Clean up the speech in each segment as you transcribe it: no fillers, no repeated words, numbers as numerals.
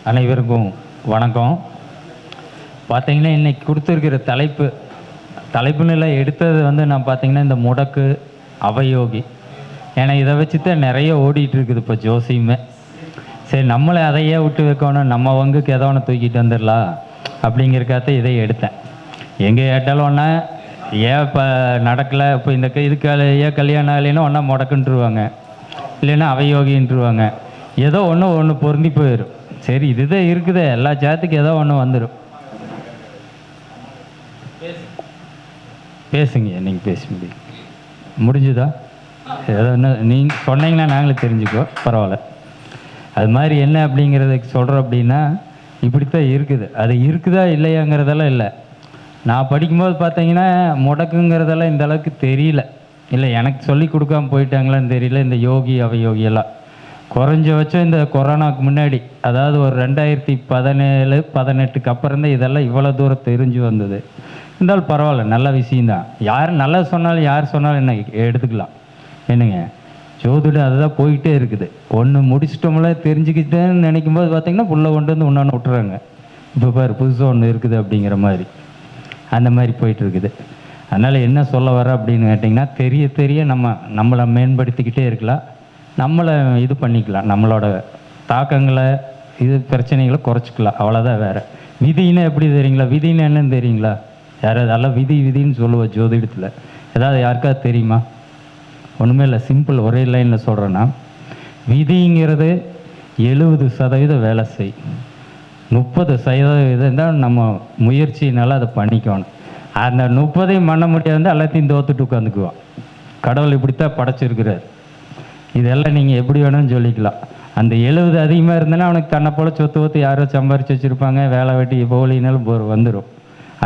அனைவருக்கும் வணக்கம். பார்த்தீங்கன்னா இன்றைக்கி கொடுத்துருக்கிற தலைப்புநிலை எடுத்தது வந்து நான் பார்த்தீங்கன்னா இந்த முடக்கு அவயோகி. ஏன்னா இதை வச்சு தான் நிறைய ஓடிட்டுருக்குது இப்போ ஜோசியுமே. சரி, நம்மளை அதையே விட்டு வைக்கணும், நம்ம வங்குக்கு ஏதோ ஒன்று தூக்கிட்டு வந்துடலாம் அப்படிங்கிறக்காக இதை எடுத்தேன். எங்கே கேட்டாலும் ஒன்றா ஏன் இப்போ நடக்கலை, இப்போ இந்த இதுக்கு ஏன் கல்யாணம் ஆகலைன்னா ஒன்றா முடக்குன்ட்டுருவாங்க, இல்லைன்னா அவயோகின்ட்டுருவாங்க. ஏதோ ஒன்று பொருந்தி போயிடும். சரி, இதுதான் இருக்குது, எல்லா ஜாத்துக்கு ஏதோ ஒன்று வந்துடும். பேசுங்க, நீங்கள் பேச முடிஞ்சுதா? ஏதோ ஒன்று நீங்கள் சொன்னீங்கன்னா நாங்களே தெரிஞ்சுக்கோ, பரவாயில்ல. அது மாதிரி என்ன அப்படிங்கிறதுக்கு சொல்கிறோம் அப்படின்னா, இப்படித்தான் இருக்குது. அது இருக்குதா இல்லையாங்கிறதெல்லாம் இல்லை. நான் படிக்கும்போது பார்த்தீங்கன்னா முடக்குங்கிறதெல்லாம் இந்த அளவுக்கு தெரியல. இல்லை, எனக்கு சொல்லி கொடுக்காம போயிட்டாங்களான்னு தெரியல. இந்த யோகி அவயோகியெல்லாம் குறைஞ்சபட்சம் இந்த கொரோனாவுக்கு முன்னாடி, அதாவது ஒரு 2017-18க்கு அப்புறம் தான் இதெல்லாம் இவ்வளோ தூரம் தெரிஞ்சு வந்தது. இருந்தாலும் பரவாயில்ல, நல்ல விஷயந்தான். யார் நல்லா சொன்னாலும் யார் சொன்னாலும் என்ன எடுத்துக்கலாம். என்னங்க, ஜோதிடம் அதுதான் போயிட்டே இருக்குது. ஒன்று முடிச்சிட்டோம்ல தெரிஞ்சுக்கிட்டேன்னு நினைக்கும் போது பார்த்தீங்கன்னா புள்ள கொண்டு வந்து ஒன்று விட்டுறாங்க. இப்போ பாரு, புதுசாக ஒன்று இருக்குது அப்படிங்கிற மாதிரி அந்த மாதிரி போயிட்டுருக்குது. அதனால் என்ன சொல்ல வர அப்படின்னு கேட்டிங்கன்னா, தெரிய நம்மளை மேம்படுத்திக்கிட்டே இருக்கலாம், நம்மளை இது பண்ணிக்கலாம், நம்மளோட தாக்கங்களை பிரச்சனைகளை குறைச்சிக்கலாம், அவ்வளோதான். வேறு விதின்னா எப்படி தெரியுங்களா? விதின்னு என்னன்னு தெரியுங்களா? யாராவது அதெல்லாம் விதின்னு சொல்லுவோம் ஜோதிடத்தில். ஏதாவது யாருக்காவது தெரியுமா? ஒன்றுமே இல்லை, சிம்பிள், ஒரே லைனில் சொல்கிறேன்னா, விதிங்கிறது 70% வேலை செய், 30% தான் நம்ம முயற்சினால அதை பண்ணிக்கணும். அந்த 30 பண்ண முடியாது, எல்லாத்தையும் தோத்துட்டு உட்காந்துக்குவோம். கடவுள் இப்படித்தான் படைச்சிருக்கிறார். இதெல்லாம் நீங்கள் எப்படி வேணும்னு சொல்லிக்கலாம். அந்த 70 அதிகமாக இருந்தேன்னா அவனுக்கு தன்னை போல் சொத்து யாரோ சம்பாரித்து வச்சுருப்பாங்க, வேலை வெட்டி போலினாலும் வந்துடும்.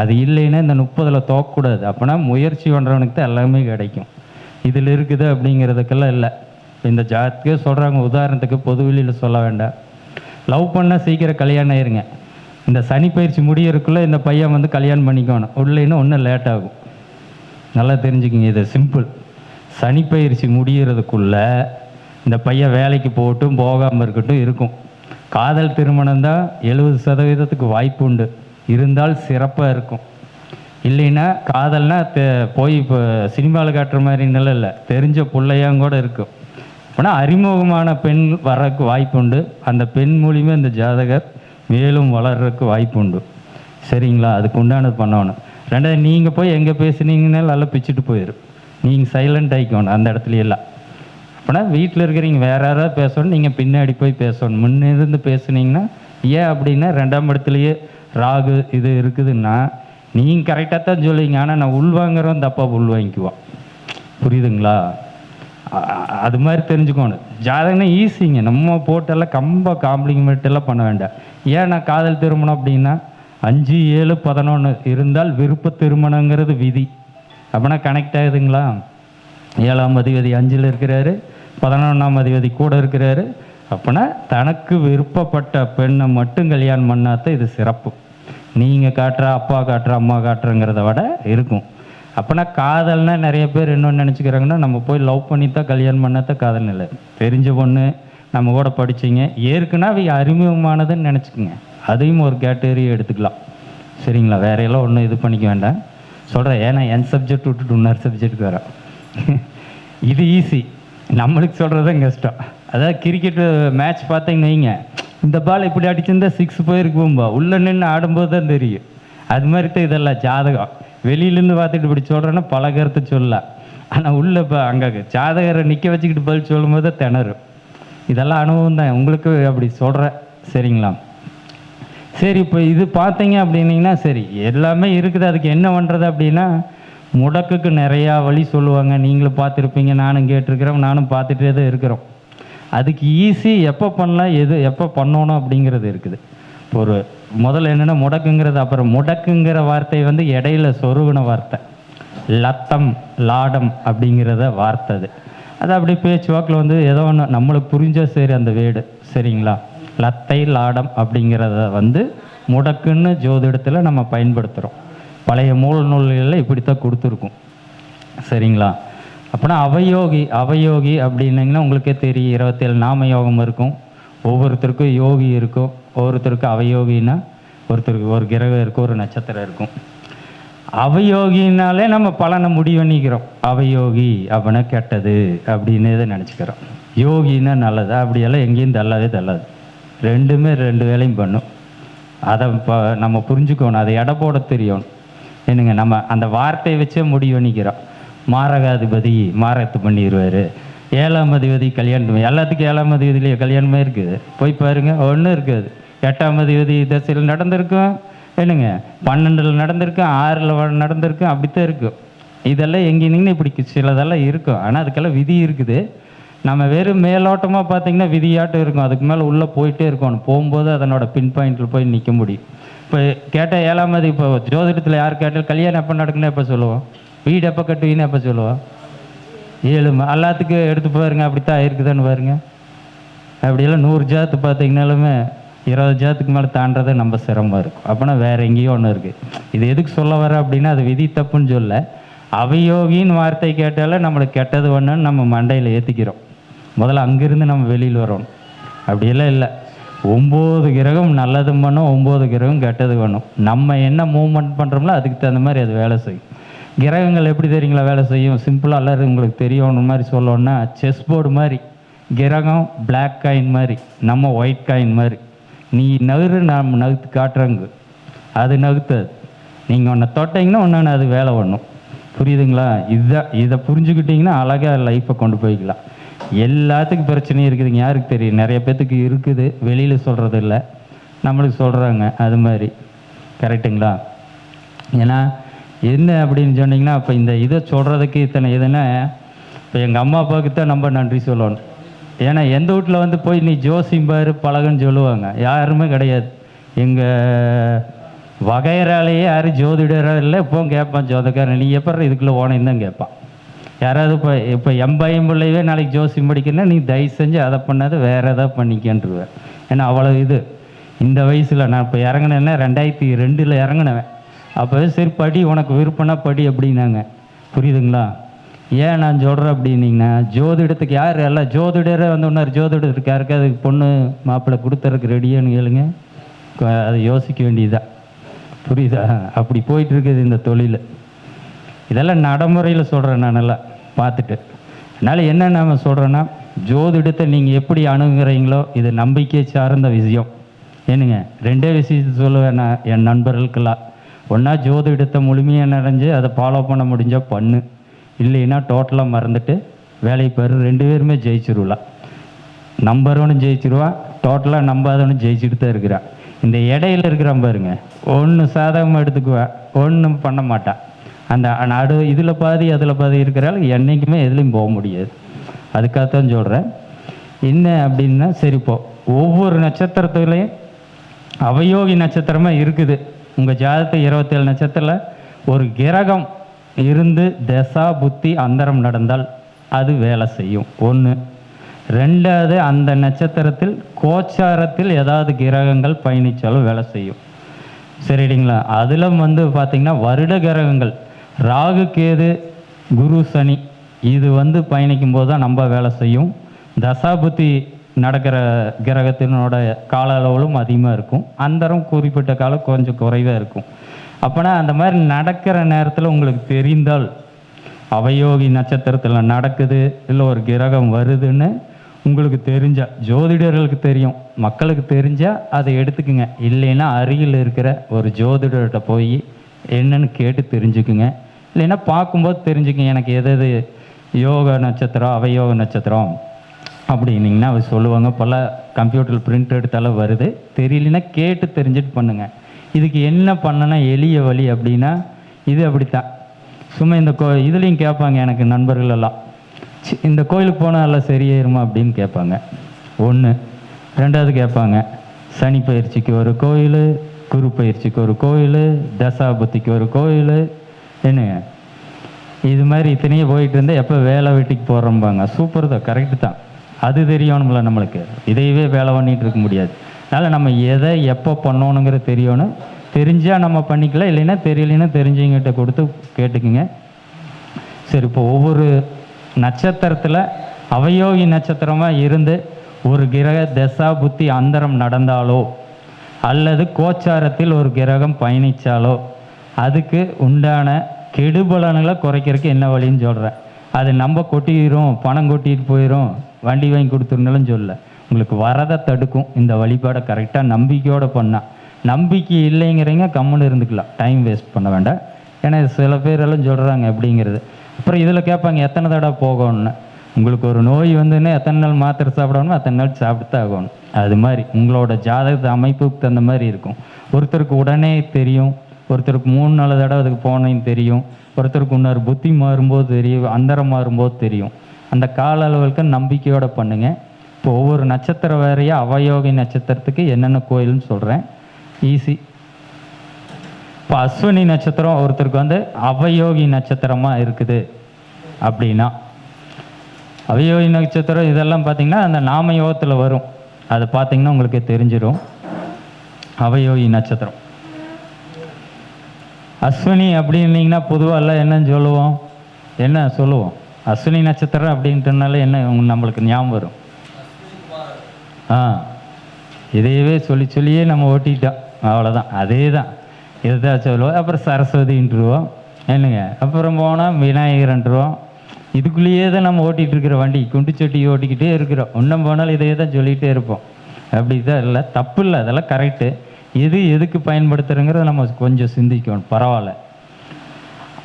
அது இல்லைன்னா இந்த 30ல் தோக்கக்கூடாது. அப்போனா முயற்சி பண்ணுறவனுக்கு தான் எல்லாமே கிடைக்கும். இதில் இருக்குது அப்படிங்கிறதுக்கெல்லாம் இல்லை. இந்த ஜாத்துக்கே சொல்கிறாங்க. உதாரணத்துக்கு பொதுவெளியில் சொல்ல வேண்டாம், லவ் பண்ணால் சீக்கிரம் கல்யாணம் ஆயிருங்க. இந்த சனி பயிற்சி முடியறதுக்குள்ளே இந்த பையன் வந்து கல்யாணம் பண்ணிக்கணும், இல்லைன்னா ஒன்றும் லேட் ஆகும். நல்லா தெரிஞ்சுக்கிங்க, இது சிம்பிள். சனி பயிற்சி முடிகிறதுக்குள்ளே இந்த பையன் வேலைக்கு போகட்டும் போகாமல் இருக்கட்டும் இருக்கும். காதல் திருமணம் தான் 70%க்கு வாய்ப்பு உண்டு, இருந்தால் சிறப்பாக இருக்கும். இல்லைன்னா காதல்னா போய் இப்போ சினிமாவில் காட்டுற மாதிரினால இல்லை, தெரிஞ்ச பிள்ளையாங்கூட இருக்கும். ஆனால் அறிமுகமான பெண் வர்றதுக்கு வாய்ப்பு உண்டு. அந்த பெண் மூலியமாக இந்த ஜாதகர் மேலும் வளர்கிறதுக்கு வாய்ப்பு உண்டு. சரிங்களா? அதுக்கு உண்டானது பண்ணணும். ரெண்டாவது, நீங்கள் போய் எங்கே பேசுனீங்கன்னாலும் நல்லா பிச்சுட்டு போயிடும். நீங்கள் சைலண்ட் ஆகிக்கணும் அந்த இடத்துல எல்லாம். அப்போனா வீட்டில் இருக்கிறீங்க, வேறு யாராவது பேசணும், நீங்கள் பின்னாடி போய் பேசணும். முன்னிருந்து பேசுனீங்கன்னா ஏன் அப்படின்னா 2ஆம் இடத்துலையே ராகு இது இருக்குதுன்னா நீங்கள் கரெக்டாக தான் சொல்லுவீங்க. ஆனால் நான் உள்வாங்கிறவன் தப்பாக உள்வாங்கிக்குவான். புரியுதுங்களா? அது மாதிரி தெரிஞ்சுக்கணும். ஜாதகம்னா ஈஸிங்க, நம்ம போட்டெல்லாம் காம்ப்ளிமெண்ட்டெல்லாம் பண்ண வேண்டாம். ஏன் நான் காதல் திருமணம் அப்படின்னா 5, 7, 11 இருந்தால் விருப்ப திருமணங்கிறது விதி. அப்படின்னா கனெக்ட் ஆகுதுங்களா? 7ஆம் அதிபதி 5ல் இருக்கிறாரு, 11ஆம் அதிபதி கூட இருக்கிறாரு. அப்படின்னா தனக்கு விருப்பப்பட்ட பெண்ணை மட்டும் கல்யாணம் பண்ணாதான் இது சிறப்பு. நீங்கள் காட்டுற, அப்பா காட்டுற, அம்மா காட்டுறங்கிறத விட இருக்கும். அப்போனா காதல்னா நிறைய பேர் இன்னொன்று நினச்சிக்கிறாங்கன்னா, நம்ம போய் லவ் பண்ணி தான் கல்யாணம் பண்ணாதான் காதல் இல்லை. தெரிஞ்ச பொண்ணு, நம்ம கூட படிச்சிங்க, ஏற்கனவே அறிமுகமானதுன்னு நினச்சிக்கோங்க. அதையும் ஒரு கேட்டகரி எடுத்துக்கலாம். சரிங்களா? வேறையெல்லாம் ஒன்றும் இது பண்ணிக்க வேண்டாம் சொல்கிறேன். ஏன்னா என் சப்ஜெக்ட் விட்டுட்டு இன்னொரு சப்ஜெக்ட்டுக்கு வரோம். இது ஈஸி, நம்மளுக்கு சொல்கிறது தான் கஷ்டம். அதாவது கிரிக்கெட்டு மேட்ச் பார்த்தீங்கன்னு வைங்க, இந்த பால் இப்படி அடிச்சிருந்தா 6 போயிருக்கும்பா, உள்ளே நின்று ஆடும்போது தான் தெரியும். அது மாதிரி தான் இதெல்லாம் ஜாதகம். வெளியிலேருந்து பார்த்துட்டு இப்படி சொல்கிறேன்னா பல கருத்து சொல்லலாம். ஆனால் உள்ளே இப்போ அங்கே ஜாதகரை நிற்க வச்சுக்கிட்டு பதில் சொல்லும் போது திணறும். இதெல்லாம் அனுபவம் தான், உங்களுக்கு அப்படி சொல்கிறேன். சரிங்களா? சரி, இப்போ இது பார்த்தீங்க அப்படின்னீங்கன்னா, சரி எல்லாமே இருக்குது, அதுக்கு என்ன பண்ணுறது அப்படின்னா, முடக்குக்கு நிறையா வழி சொல்லுவாங்க. நீங்களும் பார்த்துருப்பீங்க, நானும் கேட்டிருக்கிறேன், நானும் பார்த்துட்டே தான் இருக்கிறோம். அதுக்கு ஈஸி எப்போ பண்ணலாம், எப்போ பண்ணணும் அப்படிங்கிறது இருக்குது. ஒரு முதல்ல என்னென்னா முடக்குங்கிறது. அப்புறம் முடக்குங்கிற வார்த்தை வந்து இடையில சொருவின வார்த்தை, லத்தம் லாடம் அப்படிங்கிறத வார்த்தை. அது அப்படி பேச்சுவாக்கில் வந்து ஏதோ ஒன்று நம்மளுக்கு புரிஞ்சால் சரி அந்த வேடு. சரிங்களா? லத்தை லாடம் அப்படிங்கிறத வந்து முடக்குன்னு ஜோதிடத்தில் நம்ம பயன்படுத்துகிறோம். பழைய மூல நூல்களில் இப்படித்தான் கொடுத்துருக்கும். சரிங்களா? அப்படின்னா அவயோகி அப்படின்னீங்கன்னா உங்களுக்கே தெரியும், 27 நாம யோகம் இருக்கும். ஒவ்வொருத்தருக்கும் யோகி இருக்கும். ஒருத்தருக்கு அவயோகின்னா ஒருத்தருக்கு ஒரு கிரகம் இருக்கும், ஒரு நட்சத்திரம் இருக்கும். அவயோகினாலே நம்ம பலனை முடிவு பண்ணிக்கிறோம். அவயோகி அப்படின்னா கெட்டது அப்படின்னு தான் நினச்சிக்கிறோம். யோகின்னா நல்லதா, அப்படியெல்லாம் எங்கேயும் தள்ளாவே தள்ளாது. ரெண்டுமே ரெண்டு வேலையும் பண்ணும். அதை நம்ம புரிஞ்சுக்கணும், அதை எடை போட தெரியணும். என்னங்க, நம்ம அந்த வார்த்தையை வச்சே முடிவு பண்ணிக்கிறோம். மாரகாதிபதி மாரகத்து பண்ணிடுவார், 7ஆம் அதிபதி கல்யாணம், எல்லாத்துக்கும் 7ஆம் அதிபதியிலேயே கல்யாணமே இருக்குது. போய் பாருங்கள், ஒன்றும் இருக்காது. 8ஆம் அதிபதி தசையில் நடந்திருக்கும், என்னங்க 12ல் நடந்திருக்கும், 6ல் நடந்திருக்கும், அப்படித்தான் இருக்கும். இதெல்லாம் எங்கேனிங்கன்னு இப்படி சிலதெல்லாம் இருக்கும். ஆனால் அதுக்கெல்லாம் விதி இருக்குது. நம்ம வெறும் மேலோட்டமாக பார்த்திங்கன்னா விதியாட்டம் இருக்கும், அதுக்கு மேலே உள்ளே போயிட்டே இருக்கணும். போகும்போது அதனோட பின் பாயிண்டில் போய் நிற்க முடியும். இப்போ கேட்டால் 7ஆம் அதிபதி, இப்போ ஜோதிடத்தில் யார் கேட்டாலும் கல்யாணம் எப்போ நடக்குன்னு எப்போ சொல்லுவோம், வீடு எப்போ கட்டுவீன்னு எப்போ சொல்லுவோம், 7 எல்லாத்துக்கும் எடுத்து பாருங்க, அப்படித்தான் இருக்குதான்னு பாருங்க. அப்படியெல்லாம் 100 ஜாத்து பார்த்தீங்கன்னாலுமே 20 ஜாத்துக்கு மேலே தாண்டதை நம்ம சிரமமாக இருக்கும். அப்போனா வேறு எங்கேயோ ஒன்று இருக்குது. இது எதுக்கு சொல்ல வர அப்படின்னா, அது விதி தப்புன்னு சொல்ல, அவயோகின்னு வார்த்தை கேட்டாலே நம்மளுக்கு கெட்டது ஒன்றுன்னு நம்ம மண்டையில் ஏற்றிக்கிறோம். முதல்ல அங்கேருந்து நம்ம வெளியில் வரணும். அப்படியெல்லாம் இல்லை. 9 கிரகம் நல்லதும் பண்ணும், 9 கிரகம் கெட்டது பண்ணும். நம்ம என்ன மூவ்மெண்ட் பண்ணுறோம்ல அதுக்கு தகுந்த மாதிரி அது வேலை செய்யும். கிரகங்கள் எப்படி தெரியுங்களா வேலை செய்யும்? சிம்பிளாக எல்லாரும் உங்களுக்கு தெரியணும் மாதிரி சொல்லணும்னா, செஸ் போர்டு மாதிரி கிரகம் பிளாக் காயின் மாதிரி, நம்ம ஒயிட் காயின் மாதிரி. நீ நகரு, நாம் நகுத்து காட்டுறங்க, அது நகுத்தாது. நீங்கள் ஒன்றை தொட்டிங்கன்னா ஒன்று அது வேலை பண்ணும். புரியுதுங்களா? இதை புரிஞ்சுக்கிட்டிங்கன்னா அழகாக லைஃப்பை கொண்டு போய்க்கலாம். எல்லாத்துக்கும் பிரச்சனையும் இருக்குதுங்க, யாருக்கு தெரியும்? நிறைய பேர்த்துக்கு இருக்குது, வெளியில் சொல்கிறது இல்லை, நம்மளுக்கு சொல்கிறாங்க. அது மாதிரி கரெக்டுங்களா? ஏன்னா என்ன அப்படின்னு சொன்னிங்கன்னா, இப்போ இந்த இதை சொல்கிறதுக்கு இத்தனை இதுன்னா, இப்போ எங்கள் அம்மா அப்பாவுக்கு தான் நம்ம நன்றி சொல்லணும். ஏன்னா எந்த வீட்டில் வந்து போய் நீ ஜோசிம்பாரு பழகுன்னு சொல்லுவாங்க, யாருமே கிடையாது. எங்கள் வகையறாலேயே யாரும் ஜோதிடராக இல்லை. இப்போ கேட்பான் ஜோதக்காரன், நீ எப்போ இதுக்குள்ளே ஓனையும் தான் கேட்பான். யாராவது இப்போ எம்பையும் பிள்ளைவே நாளைக்கு ஜோசியம் படிக்கணும்னா, நீ தயவு செஞ்சு அதை பண்ணாத வேறு எதாவது பண்ணிக்கன்றுவேன். ஏன்னா அவ்வளோ இது இந்த வயசில் நான் இப்போ இறங்கினேன்னா 2002 இறங்கினவன். அப்போவே சரி படி, உனக்கு விருப்பம்னா படி அப்படின்னாங்க. புரியுதுங்களா? ஏன் நான் சொல்கிறேன் அப்படின்னீங்கன்னா, ஜோதிடத்துக்கு யார் எல்லாம் ஜோதிடரை வந்து ஒன்றார் ஜோதிடத்துக்கு யாருக்கு அதுக்கு பொண்ணு மாப்பிள்ளை கொடுத்துறதுக்கு ரெடியான்னு கேளுங்க, அதை யோசிக்க வேண்டியதுதான். புரியுதா? அப்படி போயிட்டுருக்குது இந்த தொழில். இதெல்லாம் நடைமுறையில் சொல்கிறேன் நான் நல்லா பார்த்துட்டு. அதனால் என்ன நான் சொல்கிறேன்னா, ஜோதிடத்தை நீங்கள் எப்படி அணுகுறீங்களோ இது நம்பிக்கை சார்ந்த விஷயம். ஏனுங்க, 2 விஷயத்தை சொல்லுவேன் நான் என் நண்பர்களுக்கெல்லாம். ஒன்றா ஜோதிடத்தை முழுமையாக நிறைஞ்சு அதை ஃபாலோ பண்ண முடிஞ்சால் பண்ணு, இல்லைன்னா டோட்டலாக மறந்துட்டு வேலையை பாரு. 2 பேருமே ஜெயிச்சிருவலாம். நம்புறவனும் ஜெயிச்சிருவான், டோட்டலாக நம்பாதவனும் ஜெயிச்சுட்டு தான் இருக்கிறான். இந்த இடையில இருக்கிறான் பாருங்க, ஒன்று சாதகமாக எடுத்துக்குவேன், ஒன்றும் பண்ண மாட்டான். அந்த நடு இதில் பாதி அதில் பாதி இருக்கிறாள், என்றைக்குமே எதுலேயும் போக முடியாது. அதுக்காகத்தான் சொல்கிறேன். என்ன அப்படின்னா, சரிப்போ ஒவ்வொரு நட்சத்திரத்துலேயும் அவயோகி நட்சத்திரமாக இருக்குது. உங்கள் ஜாதகத்தில் 27 நட்சத்திரத்தில் ஒரு கிரகம் இருந்து தசா புத்தி அந்தரம் நடந்தால் அது வேலை செய்யும். 1. 2வது, அந்த நட்சத்திரத்தில் கோச்சாரத்தில் ஏதாவது கிரகங்கள் பயணித்தாலும் வேலை செய்யும். சரிங்களா? அதில் வந்து பார்த்திங்கன்னா வருட கிரகங்கள் ராகு கேது குரு சனி இது வந்து பயணிக்கும் போது தான் நம்ம வேலை செய்யும். தசாபுத்தி நடக்கிற கிரகத்தினோட கால அளவுகளும் அதிகமாக இருக்கும், அந்தரம் குறிப்பிட்ட காலம் கொஞ்சம் குறைவாக இருக்கும். அப்போனா அந்த மாதிரி நடக்கிற நேரத்தில் உங்களுக்கு தெரிந்தால், அவயோகி நட்சத்திரத்தில் நடக்குது இல்லை ஒரு கிரகம் வருதுன்னு உங்களுக்கு தெரிஞ்சால், ஜோதிடர்களுக்கு தெரியும், மக்களுக்கு தெரிஞ்சால் அதை எடுத்துக்குங்க. இல்லைன்னா அருகில் இருக்கிற ஒரு ஜோதிடர்கிட்ட போய் என்னன்னு கேட்டு தெரிஞ்சுக்குங்க. இல்லைன்னா பார்க்கும்போது தெரிஞ்சுக்குங்க, எனக்கு எது யோக நட்சத்திரம் அவயோக நட்சத்திரம் அப்படின்னிங்கன்னா அவர் சொல்லுவாங்க. பல கம்ப்யூட்டர் பிரிண்ட் எடுத்தாலும் வருது. தெரியலன்னா கேட்டு தெரிஞ்சுட்டு பண்ணுங்கள். இதுக்கு என்ன பண்ணனா எளிய வழி அப்படின்னா, இது அப்படித்தான். சும்மா இந்த இதுலேயும் கேட்பாங்க எனக்கு நண்பர்களெல்லாம், இந்த கோயிலுக்கு போனால் எல்லாம் சரியாயிருமா அப்படின்னு கேட்பாங்க. 1. 2வது கேட்பாங்க, சனி பயிற்சிக்கு ஒரு கோயில், குரு பயிற்சிக்கு ஒரு கோயில், தசாபுத்திக்கு ஒரு கோயில், என்னங்க இது மாதிரி இத்தனையே போயிட்டு இருந்தால் எப்போ வேலை வெட்டிக்கு போகிறோம்பாங்க. சூப்பர் தான், கரெக்டு தான். அது தெரியணும்ல நம்மளுக்கு, இதையவே வேலை பண்ணிகிட்டு இருக்க முடியாது. அதனால் நம்ம எதை எப்போ பண்ணணுங்கிற தெரியணும். தெரிஞ்சால் நம்ம பண்ணிக்கலாம், இல்லைன்னா தெரியலைன்னா தெரிஞ்சவங்கிட்ட கொடுத்து கேட்டுக்குங்க. சரி, இப்போ ஒவ்வொரு நட்சத்திரத்தில் அவயோகி நட்சத்திரமாக இருந்து ஒரு கிரக தசா புத்தி அந்தரம் நடந்தாலோ அல்லது கோச்சாரத்தில் ஒரு கிரகம் பயணித்தாலோ அதுக்கு உண்டான கெடுபலன்களை குறைக்கிறதுக்கு என்ன வழின்னு சொல்கிறேன். அது நம்ம கொட்டிடும், பணம் கொட்டிட்டு போயிடும், வண்டி வாங்கி கொடுத்துருந்தாலும் சொல்ல, உங்களுக்கு வரதை தடுக்கும். இந்த வழிபாடை கரெக்டாக நம்பிக்கையோடு பண்ணால். நம்பிக்கை இல்லைங்கிறீங்க, கம்முன்னு இருந்துக்கலாம், டைம் வேஸ்ட் பண்ண வேண்டாம். ஏன்னா சில பேரெல்லாம் சொல்கிறாங்க எப்படிங்கிறது. அப்புறம் இதில் கேட்பாங்க எத்தனை தடவை போகணும்னு. உங்களுக்கு ஒரு நோய் வந்துன்னா எத்தனை நாள் மாத்திரை சாப்பிடணும், அத்தனை நாள் சாப்பிட்டு ஆகணும். அது மாதிரி உங்களோட ஜாதகத்து அமைப்புக்கு தகுந்த மாதிரி இருக்கும். ஒருத்தருக்கு உடனே தெரியும், ஒருத்தருக்கு 3-4 தடவை அதுக்கு போனேன்னு தெரியும், ஒருத்தருக்கு இன்னொரு புத்தி மாறும்போது தெரியும், அந்தரம் மாறும்போது தெரியும். அந்த கால அளவுக்கு நம்பிக்கையோடு பண்ணுங்கள். இப்போ ஒவ்வொரு நட்சத்திரம் வேறையாக அவயோகி நட்சத்திரத்துக்கு என்னென்ன கோயில்னு சொல்கிறேன், ஈஸி. இப்போ அஸ்வினி நட்சத்திரம் ஒருத்தருக்கு வந்து அவயோகி நட்சத்திரமாக இருக்குது அப்படின்னா, அவயோகி நட்சத்திரம் இதெல்லாம் பார்த்திங்கன்னா அந்த நாம யோகத்தில் வரும். அதை பார்த்திங்கன்னா உங்களுக்கு தெரிஞ்சிடும். அவயோகி நட்சத்திரம். அஸ்வினி அப்படின்னீங்கன்னா பொதுவாக எல்லாம் என்னன்னு சொல்லுவோம், என்ன சொல்லுவோம், அஸ்வினி நட்சத்திரம் அப்படின்ட்டுனால என்ன நம்மளுக்கு ஞாபகம் வரும்? இதையவே சொல்லி சொல்லியே நம்ம ஓட்டிட்டோம், அவ்வளோதான். அதே தான் இதுதான் சொல்லுவோம். அப்புறம் சரஸ்வதின்ட்டுருவோம், என்னங்க. அப்புறம் போனால் விநாயகர்ன்ட்டுருவோம். இதுக்குள்ளேயே தான் நம்ம ஓட்டிகிட்டு இருக்கிற வண்டி, குண்டு சட்டி ஓட்டிக்கிட்டே இருக்கிறோம். இன்னும் போனாலும் இதையே தான் சொல்லிகிட்டே இருப்போம். அப்படி தான் இல்லை, தப்பு இல்லை, அதெல்லாம் கரெக்டு. எதுக்கு பயன்படுத்துகிறங்கிறத நம்ம கொஞ்சம் சிந்திக்கணும். பரவாயில்ல.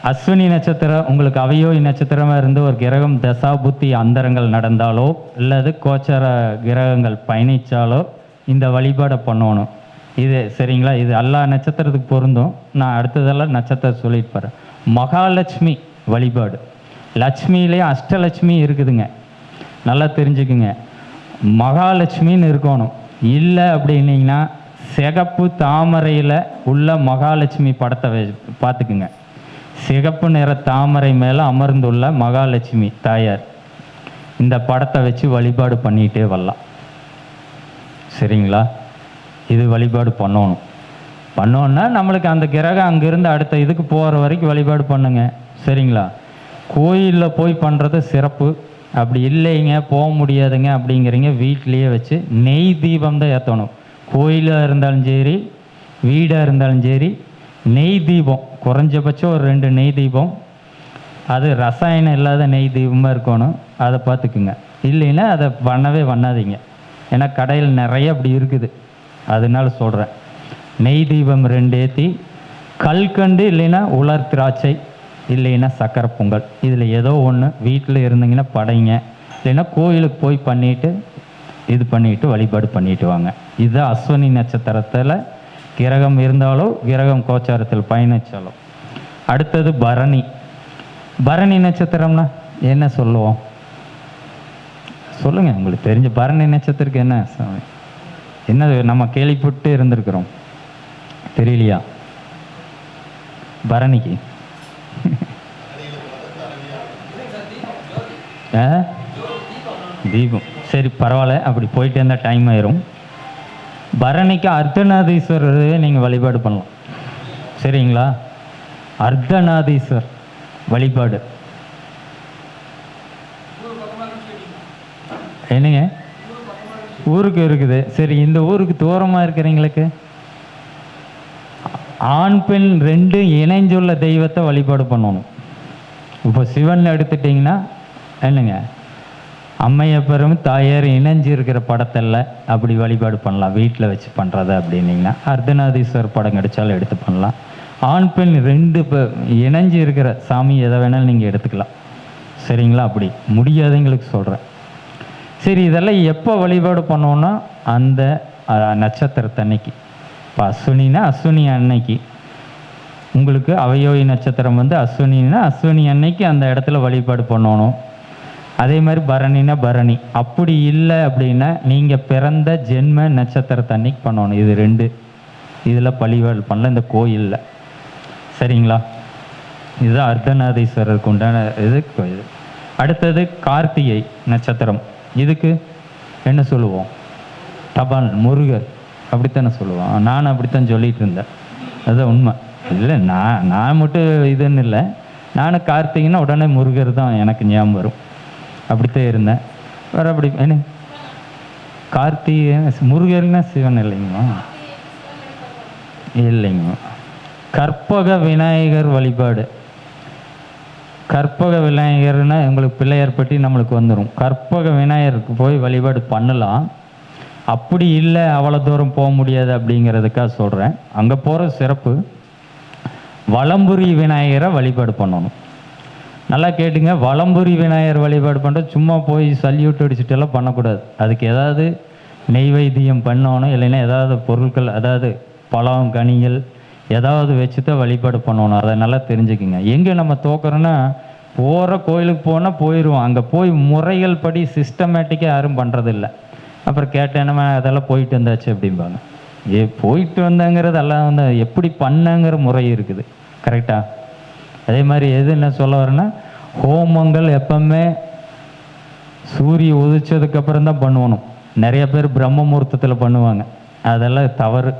அஸ்வினி நட்சத்திரம் உங்களுக்கு அவயோகி நட்சத்திரமாக இருந்து ஒரு கிரகம் தசா புத்தி அந்தரங்கள் நடந்தாலோ அல்லது கோச்சார கிரகங்கள் பயணித்தாலோ இந்த வழிபாடை பண்ணணும். இது சரிங்களா? இது எல்லா நட்சத்திரத்துக்கு பொருந்தும். நான் அடுத்ததெல்லாம் நட்சத்திரம் சொல்லிட்டு போகிறேன். மகாலட்சுமி வழிபாடு. லட்சுமியிலே அஷ்டலட்சுமி இருக்குதுங்க, நல்லா தெரிஞ்சுக்குங்க. மகாலட்சுமின்னு இருக்கணும். இல்லை அப்படின்னீங்கன்னா சிகப்பு தாமரையில் உள்ள மகாலட்சுமி படத்தை பார்த்துக்குங்க. சிகப்பு நிற தாமரை மேலே அமர்ந்துள்ள மகாலட்சுமி தாயார், இந்த படத்தை வச்சு வழிபாடு பண்ணிகிட்டே வரலாம். சரிங்களா? இது வழிபாடு பண்ணோன்னா நம்மளுக்கு அந்த கிரகம் அங்கேருந்து அடுத்த இதுக்கு போகிற வரைக்கும் வழிபாடு பண்ணுங்க. சரிங்களா? கோயிலில் போய் பண்ணுறது சிறப்பு. அப்படி இல்லைங்க போக முடியாதுங்க அப்படிங்கிறீங்க, வீட்டிலையே வச்சு நெய் தீபம் தான் ஏற்றணும். கோயிலாக இருந்தாலும் சரி, வீடாக இருந்தாலும் சரி, நெய் தீபம் குறைஞ்சபட்சம் ஒரு 2 நெய் தீபம். அது ரசாயனம் இல்லாத நெய் தீபமாக இருக்கணும். அதை பார்த்துக்குங்க. இல்லைன்னா அதை பண்ணாதீங்க. ஏன்னா கடையில் நிறைய அப்படி இருக்குது, அதனால சொல்கிறேன். நெய் தீபம் 2 ஏற்றி, கல்கண்டு இல்லைன்னா உலர் திராட்சை இல்லைன்னா சக்கரை பொங்கல், இதில் ஏதோ ஒன்று வீட்டில் இருந்தீங்கன்னா படைங்க. இல்லைன்னா கோயிலுக்கு போய் பண்ணிவிட்டு வழிபாடு பண்ணிட்டு வாங்க. இதுதான் அஸ்வினி நட்சத்திரத்தில் கிரகம் இருந்தாலோ கிரகம் கோச்சாரத்தில் பயணித்தாலோ. அடுத்தது பரணி. பரணி நட்சத்திரம்னா என்ன சொல்லுவோம் சொல்லுங்கள், உங்களுக்கு தெரிஞ்ச பரணி நட்சத்திரத்துக்கு என்ன நம்ம கேள்விப்பட்டு இருந்திருக்கிறோம், தெரியலையா? பரணிக்கு தீபம். சரி பரவாயில்ல, அப்படி போயிட்டு இருந்தால் டைம் ஆயிரும். பரணிக்கு அர்த்தநாதீஸ்வரர் நீங்கள் வழிபாடு பண்ணலாம். சரிங்களா? அர்த்தநாதீஸ்வர் வழிபாடு என்னங்க ஊருக்கு இருக்குது. சரி, இந்த ஊருக்கு தூரமாக இருக்கிறவங்களுக்கு ஆண் பெண் 2 இணைஞ்சுள்ள தெய்வத்தை வழிபாடு பண்ணணும். இப்போ சிவன் எடுத்துட்டிங்கன்னா என்னங்க, அம்மையப்பரும் தாயார் இணைஞ்சு இருக்கிற படத்தில் அப்படி வழிபாடு பண்ணலாம். வீட்டில் வச்சு பண்ணுறது அப்படின்னிங்கன்னா அர்த்தநாதீஸ்வர் படம் கிடைச்சாலும் எடுத்து பண்ணலாம். ஆண் பெண் 2 இணைஞ்சு இருக்கிற சாமி எதை வேணாலும் நீங்கள் எடுத்துக்கலாம். சரிங்களா? அப்படி முடியாதவங்களுக்கு சொல்கிறேன். சரி, இதெல்லாம் எப்போ வழிபாடு பண்ணோன்னா அந்த நட்சத்திரத்தன்னைக்கு. இப்போ அஸ்வினின்னா அஸ்வினி அன்னைக்கு, உங்களுக்கு அவயோகி நட்சத்திரம் வந்து அஸ்வினின்னா அஸ்வினி அன்னைக்கு அந்த இடத்துல வழிபாடு பண்ணணும். அதே மாதிரி பரணினா பரணி. அப்படி இல்லை அப்படின்னா நீங்கள் பிறந்த ஜென்ம நட்சத்திரத்தன்னைக்கு பண்ணணும். இது 2 இதில் வழிபாடு பண்ணல இந்த கோயிலில். சரிங்களா? இதுதான் அர்த்தநாதீஸ்வரருக்கு உண்டான இது கோயில். அடுத்தது கார்த்திகை நட்சத்திரம். இதுக்கு என்ன சொல்லுவோம்? தபால் முருகர் அப்படித்தானே சொல்லுவோம். நானும் அப்படித்தான் சொல்லிகிட்டு இருந்தேன், அதுதான் உண்மை. இல்லை நான் மட்டும் இதுன்னு இல்லை, நானும் கார்த்திகைன்னா உடனே முருகர் தான் எனக்கு ஞாபகம் வரும். அப்படித்தான் இருந்தேன். வேறு அப்படி என்ன கார்த்திகை முருகர்னா சிவன் இல்லைங்களா? இல்லைங்க. கற்பக விநாயகர் வழிபாடு. கற்பக விநாயகர்னா உங்களுக்கு பிள்ளையார் பற்றி நம்மளுக்கு வந்துடும். கற்பக விநாயகருக்கு போய் வழிபாடு பண்ணலாம். அப்படி இல்லை அவ்வளோ தூரம் போக முடியாது அப்படிங்கிறதுக்காக சொல்கிறேன். அங்கே போகிற சிறப்பு. வலம்புரி விநாயகரை வழிபாடு பண்ணணும். நல்லா கேட்டுங்க. வலம்புரி விநாயகர் வழிபாடு பண்ணுறது சும்மா போய் சல்யூட் அடிச்சுட்டெல்லாம் பண்ணக்கூடாது. அதுக்கு ஏதாவது நெய்வேத்தியம் பண்ணணும், இல்லைன்னா ஏதாவது பொருட்கள், அதாவது பழம் கனிகள் ஏதாவது வச்சு தான் வழிபாடு பண்ணணும். அதை நல்லா தெரிஞ்சுக்குங்க. எங்கே நம்ம தோக்குறோன்னா, போகிற கோயிலுக்கு போனால் போயிடுவோம், அங்கே போய் முறைகள் படி சிஸ்டமேட்டிக்காக யாரும் பண்ணுறதில்ல. அப்புறம் கேட்டேன்னா அதெல்லாம் போயிட்டு வந்தாச்சு அப்படிம்பாங்க. போயிட்டு வந்தாங்கிறது எல்லாம் வந்து எப்படி பண்ணங்கிற முறை இருக்குது. கரெக்டாக? அதே மாதிரி எது என்ன சொல்ல வரேன்னா, ஹோமங்கள் எப்பவுமே சூரிய உதிச்சதுக்கப்புறம் தான் பண்ணணும். நிறைய பேர் பிரம்ம முகூர்த்தத்தில் பண்ணுவாங்க. அதெல்லாம் தவறு.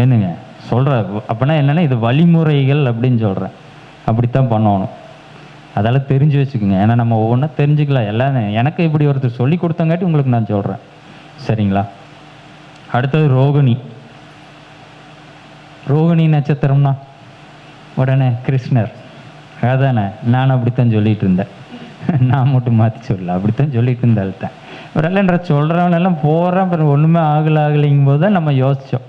என்னங்க சொல்கிற அப்படின்னா என்னென்னா, இது வழிமுறைகள் அப்படின்னு சொல்கிறேன். அப்படித்தான் பண்ணணும். அதெல்லாம் தெரிஞ்சு வச்சுக்கோங்க. ஏன்னா நம்ம ஒவ்வொன்றா தெரிஞ்சுக்கலாம். எல்லாம் எனக்கு இப்படி ஒருத்தர் சொல்லி கொடுத்தங்காட்டி உங்களுக்கு நான் சொல்கிறேன். சரிங்களா? அடுத்தது ரோகிணி. ரோகிணி நட்சத்திரம்னா உடனே கிருஷ்ணர். அதானே நானும் அப்படித்தான் சொல்லிகிட்டு இருந்தேன். நான் மட்டும் மாற்றி சொல்லல, அப்படித்தான் சொல்லிட்டு இருந்தால்தான். இவரெல்லாம் சொல்கிறவனெல்லாம் போகிறேன், அப்புறம் ஒன்றுமே ஆகலைங்கும் போது தான் நம்ம யோசித்தோம்.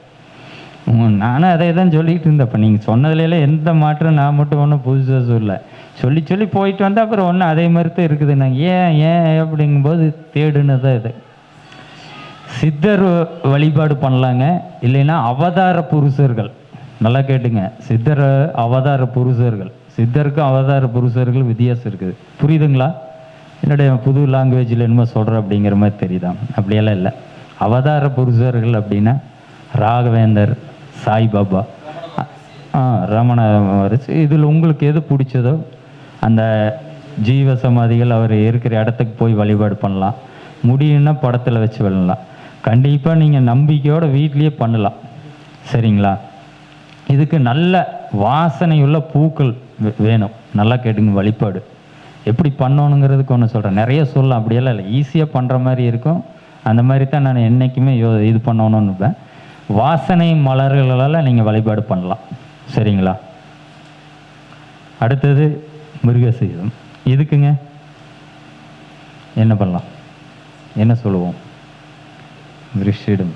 நானும் அதே தான் சொல்லிகிட்டு இருந்தேன். இப்போ நீங்கள் சொன்னதுலாம் எந்த மாற்றம் நான் மட்டும் ஒன்றும் புதுசாக சொல்லலை. சொல்லி சொல்லி போயிட்டு வந்தால் அப்புறம் ஒன்று அதே மாதிரி தான் இருக்குது. நாங்கள் ஏன் அப்படிங்கும்போது தேடுனதான் இது. சித்தர் வழிபாடு பண்ணலாங்க. இல்லைன்னா அவதார புருஷர்கள். நல்லா கேட்டுங்க. சித்தர் அவதார புருஷர்கள். சித்தருக்கும் அவதார புருஷர்கள் வித்தியாசம் இருக்குது. புரியுதுங்களா? என்னுடைய புது லாங்குவேஜில் என்னமோ சொல்கிறேன் அப்படிங்கிற மாதிரி தெரியுதான்? அப்படியெல்லாம் இல்லை. அவதார புருஷர்கள் அப்படின்னா ராகவேந்தர், சாய்பாபா, ரமண மகரிஷி. இதில் உங்களுக்கு எது பிடிச்சதோ அந்த ஜீவ சமாதிகள் அவர் இருக்கிற இடத்துக்கு போய் வழிபாடு பண்ணலாம். முடியும்னா படத்தில் வச்சு விடலாம். கண்டிப்பாக நீங்கள் நம்பிக்கையோடு வீட்லேயே பண்ணலாம். சரிங்களா? இதுக்கு நல்ல வாசனையுள்ள பூக்கள் வேணும். நல்லா கேட்டுங்க. வழிபாடு எப்படி பண்ணணுங்கிறதுக்கு ஒன்று சொல்கிறேன். நிறைய சொல்லலாம், அப்படியெல்லாம் இல்லை. ஈஸியாக பண்ணுற மாதிரி இருக்கும். அந்த மாதிரி தான் நான் என்றைக்குமே இது பண்ணணும்னு இருப்பேன். வாசனை மலர்களால் நீங்கள் வழிபாடு பண்ணலாம். சரிங்களா? அடுத்தது மிருகசீரிடம். இதுக்குங்க என்ன பண்ணலாம்? என்ன சொல்லுவோம்? விருஷிடம்.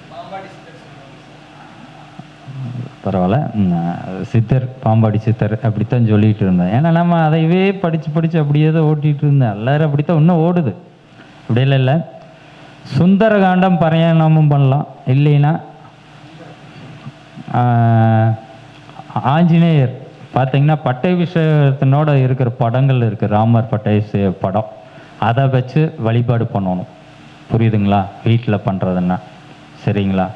பரவாயில்ல. சித்தர், பாம்பாடி சித்தர் அப்படித்தான் சொல்லிகிட்டு இருந்தேன். ஏன்னா நம்ம அதையவே படித்து அப்படியே தான் ஓட்டிகிட்டு இருந்தேன். எல்லாரும் அப்படித்தான் இன்னும் ஓடுது. அப்படியெல்லாம் இல்லை. சுந்தரகாண்டம் பாராயணமும் பண்ணலாம். இல்லைன்னா ஆஞ்சநேயர் பார்த்தீங்கன்னா பட்டாபிஷேகத்தினோட இருக்கிற படங்கள் இருக்குது. ராமர் பட்டாபிஷேக படம், அதை வச்சு வழிபாடு பண்ணணும். புரியுதுங்களா? வீட்டில் பண்ணுறதுன்னா. சரிங்களா?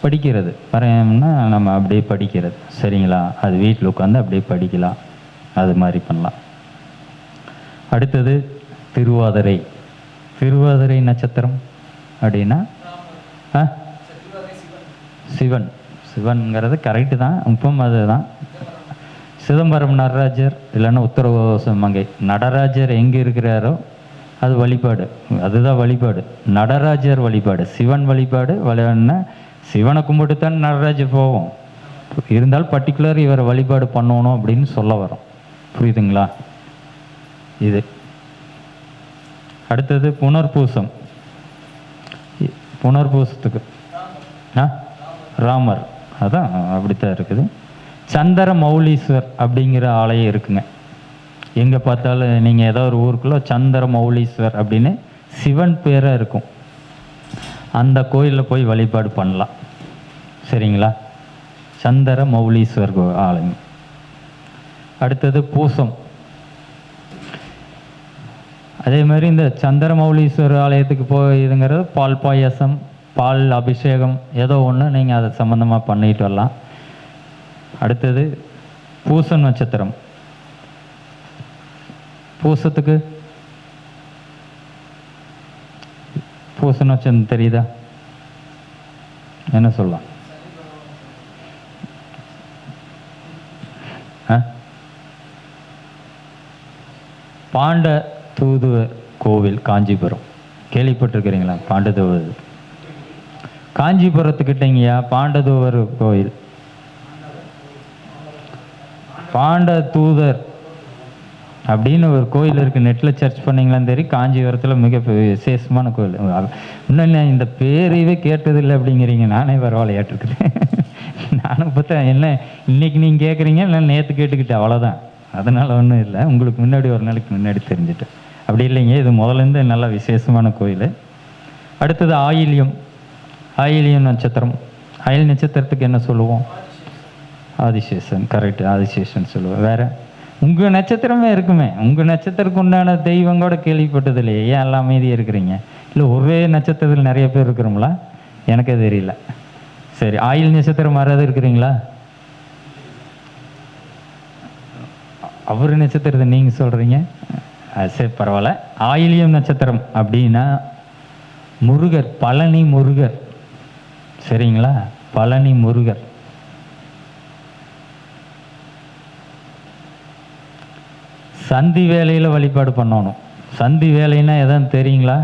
படிக்கிறது பாராயணம்னா நம்ம அப்படியே படிக்கிறது. சரிங்களா? அது வீட்டில் உட்காந்து அப்படியே படிக்கலாம். அது மாதிரி பண்ணலாம். அடுத்தது திருவாதிரை. திருவாதிரை நட்சத்திரம் அப்படின்னா சிவன். சிவன்கிறது கரெக்டு தான். இப்போ அதுதான். சிதம்பரம் நடராஜர் இல்லைன்னா உத்தரகோச மங்கை. நடராஜர் எங்கே இருக்கிறாரோ அது வழிபாடு. அதுதான் வழிபாடு. நடராஜர் வழிபாடு. சிவன் வழிபாடு விளையாடுனா சிவனை கும்பிட்டு தான் நடராஜர் போவோம். இருந்தாலும் பர்டிகுலர் இவரை வழிபாடு பண்ணணும் அப்படின்னு சொல்ல வரோம். புரியுதுங்களா? இது. அடுத்தது புனர்பூசம். புனர்பூசத்துக்கு ராமர். அதான் அப்படித்தான் இருக்குது. சந்திர மௌலீஸ்வர் அப்படிங்கிற ஆலயம் இருக்குங்க. எங்கே பார்த்தாலும் நீங்கள் ஏதோ ஒரு ஊருக்குள்ளே சந்திர மௌலீஸ்வர் அப்படின்னு சிவன் பேராக இருக்கும். அந்த கோயிலில் போய் வழிபாடு பண்ணலாம். சரிங்களா? சந்திர மௌலீஸ்வர் ஆலயம். அடுத்தது பூசம். அதே மாதிரி இந்த சந்திரமௌலீஸ்வரர் ஆலயத்துக்கு போயிதுங்கிறது பால் பாயசம், பால் அபிஷேகம் ஏதோ ஒன்று நீங்கள் அதை சம்மந்தமாக பண்ணிட்டு வரலாம். அடுத்தது பூச நட்சத்திரம். பூசத்துக்கு பூச நட்சத்திரம் தெரியுதா? என்ன சொல்லலாம்? பாண்ட தூதுவர் கோவில், காஞ்சிபுரம். கேள்விப்பட்டிருக்கிறீங்களா? பாண்ட தூதுவர் காஞ்சிபுரத்துக்கிட்டங்கய்யா பாண்டதூவர் கோயில். பாண்ட தூதர் அப்படின்னு ஒரு கோயில் இருக்குது. நெட்டில் சர்ச் பண்ணிங்களான்னு தெரியும். காஞ்சிபுரத்தில் மிக விசேஷமான கோயில். இன்னும் இந்த பேரையே கேட்டதில்லை அப்படிங்கிறீங்க. நானே பரவாயில்லையாட்டிருக்குறேன். நானும் பார்த்தா என்ன இன்னைக்கு நீங்கள் கேட்குறீங்க, இல்லை நேற்று கேட்டுக்கிட்டேன், அவ்வளோதான். அதனால் ஒன்றும் இல்லை. உங்களுக்கு முன்னாடி ஒரு நாளைக்கு முன்னாடி தெரிஞ்சுட்டு அப்படி இல்லைங்க. இது முதலேருந்து நல்ல விசேஷமான கோயில். அடுத்தது ஆயில்யம். ஆயில்யம் நட்சத்திரம். ஆயில் நட்சத்திரத்துக்கு என்ன சொல்லுவோம்? ஆதிசேஷன். கரெக்டு, ஆதிசேஷன் சொல்லுவேன். வேறு உங்கள் நட்சத்திரமே இருக்குமே. உங்கள் நட்சத்திரத்துக்கு உண்டான தெய்வம் கூட கேள்விப்பட்டது இல்லையே. ஏன் எல்லாம் அமைதியாக இருக்கிறீங்க? இல்லை ஒரே நட்சத்திரத்தில் நிறைய பேர் இருக்கிறோங்களா? எனக்கே தெரியல. சரி, ஆயில் நட்சத்திரம் யாராவது இருக்கிறீங்களா? அவர் நட்சத்திரத்தை நீங்கள் சொல்கிறீங்க. சரி, பரவாயில்ல. ஆயில்யம் நட்சத்திரம் அப்படின்னா முருகர், பழனி முருகர். சரிங்களா? பழனி முருகர். சந்தி வேலையில் வழிபாடு பண்ணணும். சந்தி வேலைன்னா எதாவது தெரியுங்களா?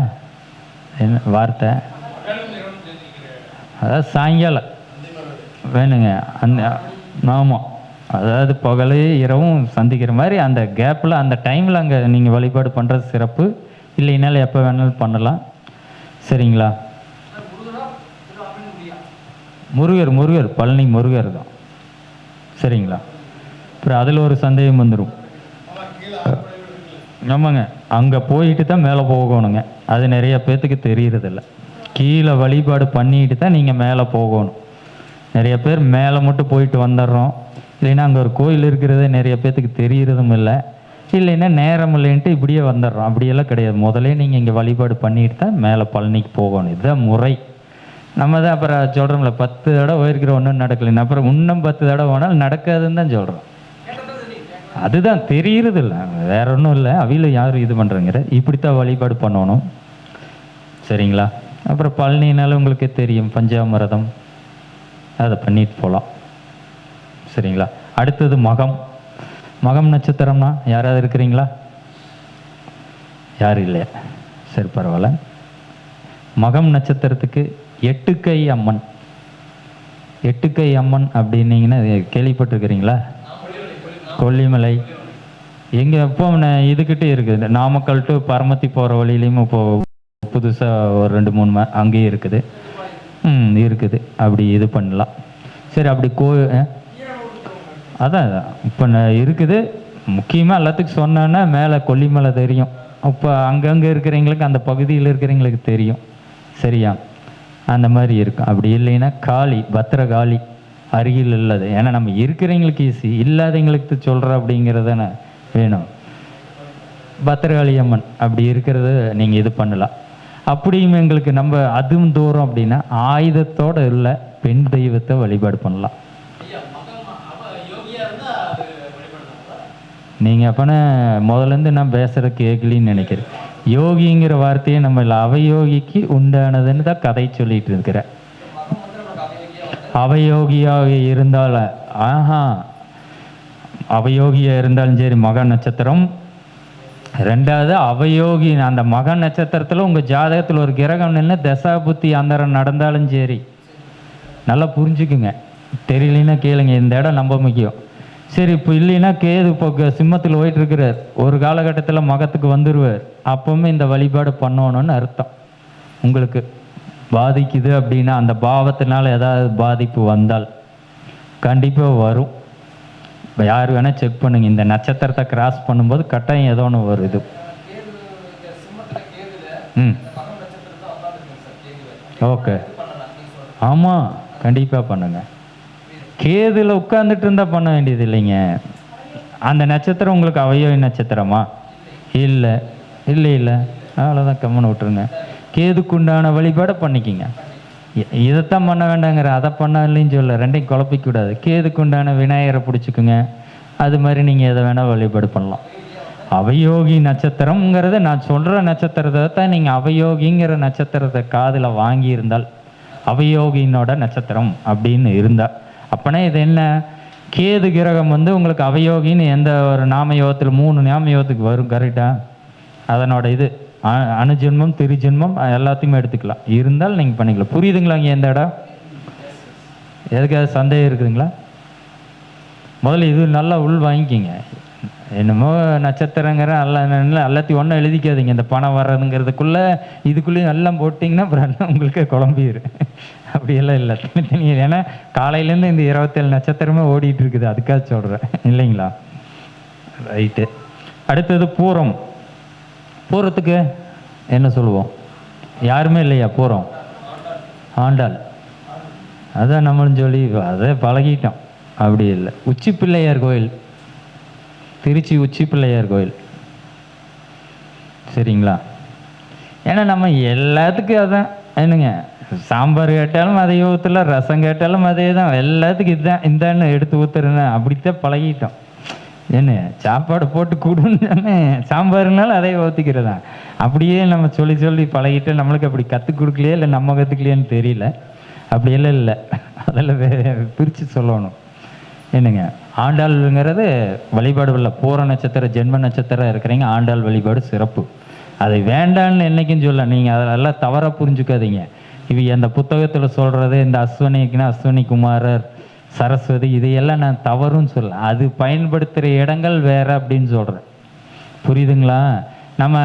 என்ன வார்த்தை? அதாவது சாயங்காலம் வேணுங்க. ஆமாம், அதாவது பகலே இரவும் சந்திக்கிற மாதிரி அந்த கேப்பில் அந்த டைமில் அங்கே நீங்கள் வழிபாடு பண்ணுறது சிறப்பு. இல்லைனாலும் எப்போ வேணாலும் பண்ணலாம். சரிங்களா? முருகர், முருகர், பழனி முருகர் தான். சரிங்களா? அப்புறம் அதில் ஒரு சந்தேகம் வந்துடும். ஆமாங்க, அங்கே போயிட்டு தான் மேலே போகணுங்க. அது நிறைய பேர்த்துக்கு தெரியறதில்ல. கீழே வழிபாடு பண்ணிட்டு தான் நீங்கள் மேலே போகணும். நிறைய பேர் மேலே மட்டும் போயிட்டு வந்துடுறோம். இல்லைன்னா அங்கே ஒரு கோயில் இருக்கிறதே நிறைய பேர்த்துக்கு தெரியறதும் இல்லை. இல்லைன்னா நேரம் இல்லைன்ட்டு இப்படியே வந்துடுறோம். அப்படியெல்லாம் கிடையாது. முதலே நீங்கள் இங்கே வழிபாடு பண்ணிட்டு தான் மேலே பழனிக்கு போகணும். இதுதான் முறை. நம்ம தான் அப்புறம் சொல்கிறோம்ல, 10 தடவை போயிருக்கிற ஒன்றும் நடக்கலைன்னு. அப்புறம் இன்னும் 10 தடவை போனாலும் நடக்காதுன்னு தான் சொல்கிறோம். அதுதான் தெரியறது இல்லை, வேற ஒன்றும் இல்லை. அவையில் யாரும் இது பண்ணுறங்கிற இப்படித்தான் வழிபாடு பண்ணணும். சரிங்களா? அப்புறம் பழனினாலும் உங்களுக்கு தெரியும், பஞ்சாமிரதம், அதை பண்ணிட்டு போகலாம். சரிங்களா? அடுத்தது மகம். மகம் நட்சத்திரம்னா யாராவது இருக்கிறீங்களா? யாரும் இல்லையா? சரி, பரவாயில்ல. மகம் நட்சத்திரத்துக்கு எட்டுக்கை அம்மன். எட்டுக்கை அம்மன் அப்படின்னீங்கன்னா கேள்விப்பட்டிருக்கிறீங்களா? கொல்லிமலை எங்கே இப்போ இதுக்கிட்டே இருக்குது. நாமக்கல் டு பரமத்தி போகிற வழியிலையும் இப்போ புதுசாக ஒரு 2-3 அங்கேயும் இருக்குது. இருக்குது. அப்படி இது பண்ணலாம். சரி, அப்படி அதான் இப்போ இருக்குது. முக்கியமாக எல்லாத்துக்கும் சொன்னேன்னா மேலே கொல்லிமலை தெரியும். இப்போ அங்கங்கே இருக்கிறவங்களுக்கு, அந்த பகுதியில் இருக்கிறவங்களுக்கு தெரியும். சரியா? அந்த மாதிரி இருக்கும். அப்படி இல்லைன்னா காளி, பத்திரகாளி அருகில் உள்ளது. ஏன்னா நம்ம இருக்கிறவங்களுக்கு ஈஸி, இல்லாதவங்களுக்கு சொல்கிற அப்படிங்கிறதானே வேணும். பத்திரகாளி அம்மன் அப்படி இருக்கிறது நீங்கள் இது பண்ணலாம். அப்படியும் எங்களுக்கு நம்ம அதுவும் தூரம் அப்படின்னா ஆயுதத்தோடு இல்லை, பெண் தெய்வத்தை வழிபாடு பண்ணலாம். நீங்கள் அப்போனா முதலேருந்து நான் பேசுகிற கேட்கலின்னு நினைக்கிறேன். யோகிங்கிற வார்த்தையை நம்ம இல்லை, அவயோகிக்கு உண்டானதுன்னு தான் கதை சொல்லிட்டு இருக்கிறேன். அவயோகியாக இருந்தால் அவயோகியாக இருந்தாலும் சரி மக நட்சத்திரம். ரெண்டாவது அவயோகி அந்த மக நட்சத்திரத்தில் உங்கள் ஜாதகத்தில் ஒரு கிரகம் நின்று தசா புத்தி அந்தரம் நடந்தாலும் சரி. நல்லா புரிஞ்சுக்குங்க. தெரியலன்னா கேளுங்க, இந்த இடம் நம்ப முக்கியம். சரி, இப்போ இல்லைன்னா கேது இப்போ சிம்மத்தில் போயிட்டு இருக்கிறார். ஒரு காலகட்டத்தில் மகத்துக்கு வந்துடுவார். அப்பவுமே இந்த வழிபாடு பண்ணணும்னு அர்த்தம். உங்களுக்கு பாதிக்குது அப்படின்னா அந்த பாவத்தினால ஏதாவது பாதிப்பு வந்தால் கண்டிப்பாக வரும். யார் வேணால் செக் பண்ணுங்க. இந்த நட்சத்திரத்தை கிராஸ் பண்ணும்போது கட்டாயம் ஏதோ ஒன்று வருது. ஓகே, ஆமாம், கண்டிப்பாக பண்ணுங்க. கேதுல உட்காந்துட்டு இருந்தால் பண்ண வேண்டியது இல்லைங்க. அந்த நட்சத்திரம் உங்களுக்கு அவயோகி நட்சத்திரமா? இல்லை இல்லை இல்லை, அவ்வளோதான், கம்மனை விட்டுருங்க. கேதுக்குண்டான வழிபாடை பண்ணிக்கிங்க. இதைத்தான் பண்ண வேண்டாங்கிற, அதை பண்ணலைன்னு சொல்ல, ரெண்டையும் குழப்பிக்கூடாது. கேதுக்குண்டான விநாயகரை பிடிச்சிக்குங்க. அது மாதிரி நீங்கள் எதை வேணால் வழிபாடு பண்ணலாம். அவயோகி நட்சத்திரங்கிறத நான் சொல்கிற நட்சத்திரத்தை தான் நீங்கள் அவயோகிங்கிற நட்சத்திரத்தை காதில் வாங்கியிருந்தால், அவயோகினோட நட்சத்திரம் அப்படின்னு இருந்தால், அப்போனா இது என்ன, கேது கிரகம் உங்களுக்கு அவயோகின்னு எந்த ஒரு நாமயோகத்தில் 3 நாமயோகத்துக்கு வரும். கரெக்டாக? அதனோட இது அணுஜென்மம் திருஜென்மம் எல்லாத்தையுமே எடுத்துக்கலாம். இருந்தால் நீங்கள் பண்ணிக்கலாம். புரியுதுங்களா? இங்கே எந்த இடம் எதுக்காவது சந்தேகம் இருக்குதுங்களா? முதல்ல இது நல்லா உள் வாங்கிக்கிங்க. என்னமோ நட்சத்திரங்கிற எல்லாத்தையும் ஒன்றும் எழுதிக்காதீங்க. இந்த பணம் வர்றதுங்கிறதுக்குள்ளே இதுக்குள்ளேயும் எல்லாம் போட்டிங்கன்னா அப்புறம் உங்களுக்கு குழம்பிடு. அப்படியெல்லாம் இல்லை, தனித்தனி. ஏன்னா காலையிலேருந்து இந்த 27 நட்சத்திரமே ஓடிட்டு இருக்குது, அதுக்காக சொல்கிறேன் இல்லைங்களா? ரைட்டு. அடுத்தது பூரம். பூரத்துக்கு என்ன சொல்லுவோம்? யாருமே இல்லையா பூரம்? ஆண்டாள். அதான் நம்மளும் சொல்லி அதை பழகிட்டோம். அப்படி இல்லை. உச்சி பிள்ளையார் கோயில், திருச்சி உச்சி பிள்ளையார் கோயில், சரிங்களா? ஏன்னா நம்ம எல்லாத்துக்கும் அதான் என்னங்க, சாம்பார் கேட்டாலும் அதே ஊற்றல, ரசம் கேட்டாலும் அதே தான், எல்லாத்துக்கும் இதுதான் இந்தான்னு எடுத்து ஊற்றுறேன்னு அப்படித்தான் பழகிட்டோம். என்ன சாப்பாடு போட்டு கொடுன்னு சாம்பாருனாலும் அதே ஊற்றிக்கிறதா, அப்படியே நம்ம சொல்லி சொல்லி பழகிட்டு நம்மளுக்கு அப்படி கற்றுக் கொடுக்கலையே இல்லை நம்ம கற்றுக்கலையேன்னு தெரியல. அப்படியெல்லாம் இல்லை, அதெல்லாம் பிரித்து சொல்லணும். என்னங்க ஆண்டாளுங்கிறது வழிபாடு இல்லை. பூர நட்சத்திரம் ஜென்ம நட்சத்திரம் இருக்கிறீங்க, ஆண்டாள் வழிபாடு சிறப்பு. அதை வேண்டான்னு என்றைக்கும் சொல்ல, நீங்கள் அதெல்லாம் தவறாக புரிஞ்சுக்காதீங்க. இது அந்த புத்தகத்தில் சொல்கிறது, இந்த அஸ்வினிக்குன்னா அஸ்வினி குமாரர், சரஸ்வதி, இதையெல்லாம் நான் தவறுன்னு சொல்ல, அது பயன்படுத்துகிற இடங்கள் வேறு அப்படின்னு சொல்கிறேன். புரியுதுங்களா? நம்ம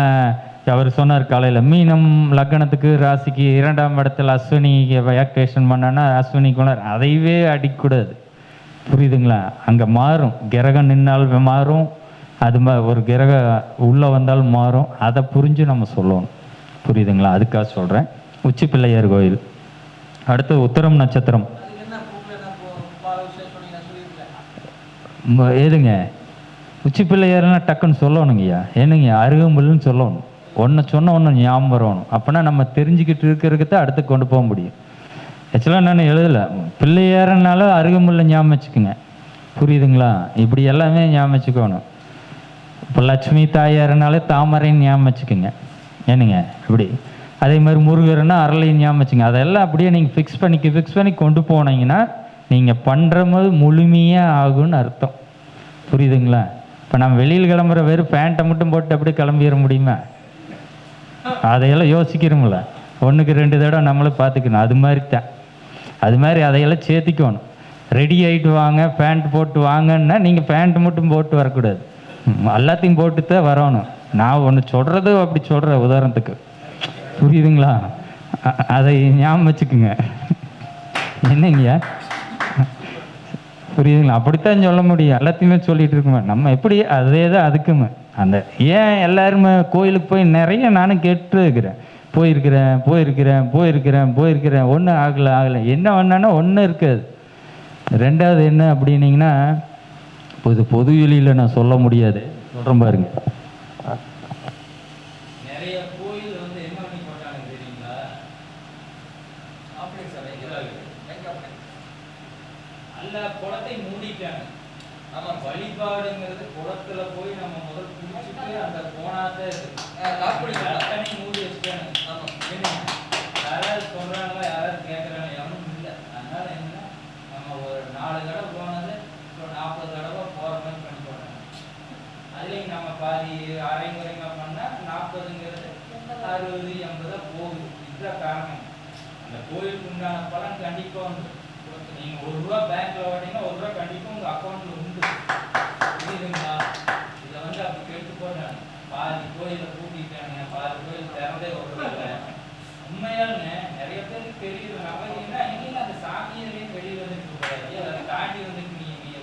அவர் சொன்னார் காலையில், மீனம் லக்னத்துக்கு ராசிக்கு 2ஆம் இடத்துல அஸ்வினி வேக்கேஷன் பண்ணான்னா அஸ்வினி குமார், அதையவே அடிக்கக்கூடாது. புரியுதுங்களா? அங்கே மாறும், கிரகம் நின்னால் மாறும், அது ஒரு கிரக உள்ளே வந்தாலும் மாறும். அதை புரிஞ்சு நம்ம சொல்லணும். புரியுதுங்களா? அதுக்காக சொல்கிறேன். உச்சி பிள்ளையார் கோயில். அடுத்து உத்தரம் நட்சத்திரம். ஏதுங்க உச்சி பிள்ளையாருன்னா டக்குன்னு சொல்லணுங்கய்யா. என்னங்க அருகம்புல்னு சொல்லணும். ஒன்று சொன்ன ஒன்று ஞாபகம் வரணும். அப்போனா நம்ம தெரிஞ்சுக்கிட்டு இருக்கிறதுக்கு தான் அடுத்து கொண்டு போக முடியும். ஆக்சுவலாக நான் எழுதலை, பிள்ளையாரனால அருகம்புல்ல ஞாபகம் வச்சுக்குங்க. புரியுதுங்களா? இப்படி எல்லாமே ஞாபகம் வச்சுக்கணும். இப்போ லட்சுமி தாயாரனாலே தாமரைன்னு ஞாபகம் வச்சுக்கோங்க. என்னங்க இப்படி. அதே மாதிரி முருகர்னா அரளையும் ஞாபகம் வச்சுங்க. அதெல்லாம் அப்படியே நீங்கள் ஃபிக்ஸ் பண்ணி கொண்டு போனீங்கன்னா நீங்கள் பண்ணுற போது முழுமையாக ஆகும்னு அர்த்தம். புரியுதுங்களா? இப்போ நம்ம வெளியில் கிளம்புற வெறும் பேண்ட்டை மட்டும் போட்டு அப்படியே கிளம்பிட முடியுமா? அதையெல்லாம் யோசிக்கிறோம்ல, 1க்கு 2 தடவை நம்மளும் பார்த்துக்கணும். அது மாதிரி அதையெல்லாம் சேர்த்திக்கணும். ரெடி ஆகிட்டு வாங்க, பேண்ட் போட்டு வாங்கன்னா நீங்கள் பேண்ட் மட்டும் போட்டு வரக்கூடாது, எல்லாத்தையும் போட்டு தான் வரணும். நான் ஒன்று சொல்கிறது அப்படி சொல்கிறேன் உதாரணத்துக்கு. புரியுதுங்களா? அதை ஞாபகம் வச்சுக்குங்க. என்னங்கய்யா? புரியுதுங்களா? அப்படித்தான் சொல்ல முடியும். எல்லாத்தையுமே சொல்லிகிட்டு இருக்குமே நம்ம எப்படி, அதே தான் அதுக்குமே. அந்த ஏன் எல்லாருமே கோயிலுக்கு போய் நிறைய நானும் கேட்டுருக்கிறேன், போயிருக்கிறேன் ஒன்றும் ஆகலை. என்ன ஒன்றுனா ஒன்றும் இருக்காது. ரெண்டாவது என்ன அப்படின்னீங்கன்னா, பொது வெளியில் நான் சொல்ல முடியாது, சொல்கிறேன் பாருங்க. நிறைய கோயில் வந்து என்ன பண்ணி போட்டாங்க தெரியுங்களா? எல்லா குளத்தை மூடிட்டாங்க. ஆமாம், வழிபாடுங்கிறது குளத்துல போய் நம்ம முதல் குளிச்சுட்டு அந்த போனாத மூடி வச்சுட்டாங்க. ஆமாம், யாராவது சொல்றாங்களா, யாராவது கேட்குறாங்க, எவனும் இல்லை. அதனால என்ன, நம்ம ஒரு 4 தடவை போனது இப்போ 40 தடவை போகிற மாதிரி பண்ணி போடுறாங்க. அதுலேயும் நம்ம பாதி அரைமுறைமா பண்ணால் 40ங்கிறது 60 80 போகுது. இதுதான் காரணம். அந்த கோயிலுக்கு உண்டான பலன் கண்டிப்பாக வந்து நீங்கள் ₹1 பேங்க்ல ஓட்டிங்கன்னா ₹1 கண்டிப்பாக உங்கள் அக்கௌண்ட்டில் உண்டு. புரியுதுங்களா? இதை வந்து அப்படி கெட்டு போட்டாங்க. பாதி கோயிலை பூட்டிட்டாங்க, பாதி கோயில் திறந்தே விடுறதில்ல. உண்மையாலுங்க நிறைய பேருக்கு தெரியுது. நம்ம என்ன எங்கேயும் அந்த சாமியிலையும் வெளியில் வந்துட்டு கூடாது, அதை தாண்டி வந்துட்டு நீங்கள் எங்கேயே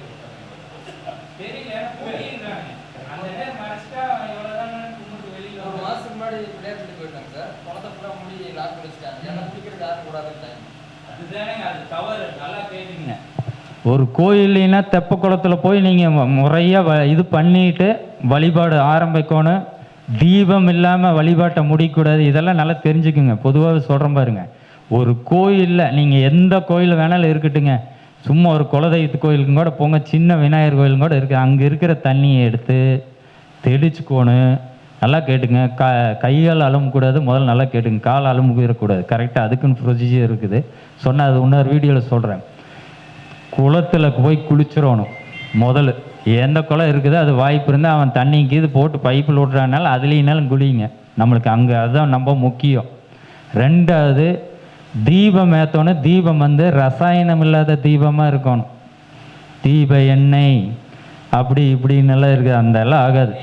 தெரியல பூட்டிடுறாங்க. அந்த நேரம் மறைச்சிட்டா எவ்வளோதான் கும்பிட்டு வெளியில். 1 மாதத்துக்கு முன்னாடி பிள்ளையார் போயிட்டாங்க சார். குளத்தை ஃபுல்லாக மூடி லாக் பண்ணி வச்சுட்டாங்க. ஏன்னா பிடிக்கிறது யாரும் கூடாதுட்டாங்க. அதுதானே, அது தவறு. நல்லா கேட்டுங்க. ஒரு கோயில்னா தெப்ப குளத்தில் போய் நீங்கள் முறையாக இது பண்ணிட்டு வழிபாடு ஆரம்பிக்கணும். தீபம் இல்லாமல் வழிபாட்டை முடிக்கூடாது. இதெல்லாம் நல்லா தெரிஞ்சுக்குங்க. பொதுவாக சொல்கிறேன் பாருங்க, ஒரு கோயிலில் நீங்கள் எந்த கோயில் வேணாலும் இருக்கட்டுங்க, சும்மா ஒரு குலதெய்வத்து கோயிலுக்கும் கூட போங்க, சின்ன விநாயகர் கோயிலும் கூட இருக்குது, அங்கே இருக்கிற தண்ணியை எடுத்து தெளிச்சுக்கோணும். நல்லா கேட்டுங்க. கையால் அலம்பக்கூடாது. முதல்ல நல்லா கேட்டுங்க, கால் அலம்புக்கூடாது. கரெக்டாக அதுக்குன்னு ப்ரொசீஜர் இருக்குது. சொன்னால் அது இன்னொரு வீடியோவில் சொல்கிறேன். குளத்தில் போய் குளிச்சிடணும் முதல்ல. எந்த குளம் இருக்குதோ அது வாய்ப்பு இருந்தால் அவன் தண்ணிக்கு இது போட்டு பைப்பில் விட்றானால அதுலேனாலும் குளிங்க. நம்மளுக்கு அங்கே அதுதான் ரொம்ப முக்கியம். ரெண்டாவது, தீபம் ஏற்றணும். தீபம் வந்து ரசாயனம் இல்லாத தீபமாக இருக்கணும். தீப எண்ணெய் அப்படி இப்படின்னெல்லாம் இருக்குது, அந்த எல்லாம் ஆகாது.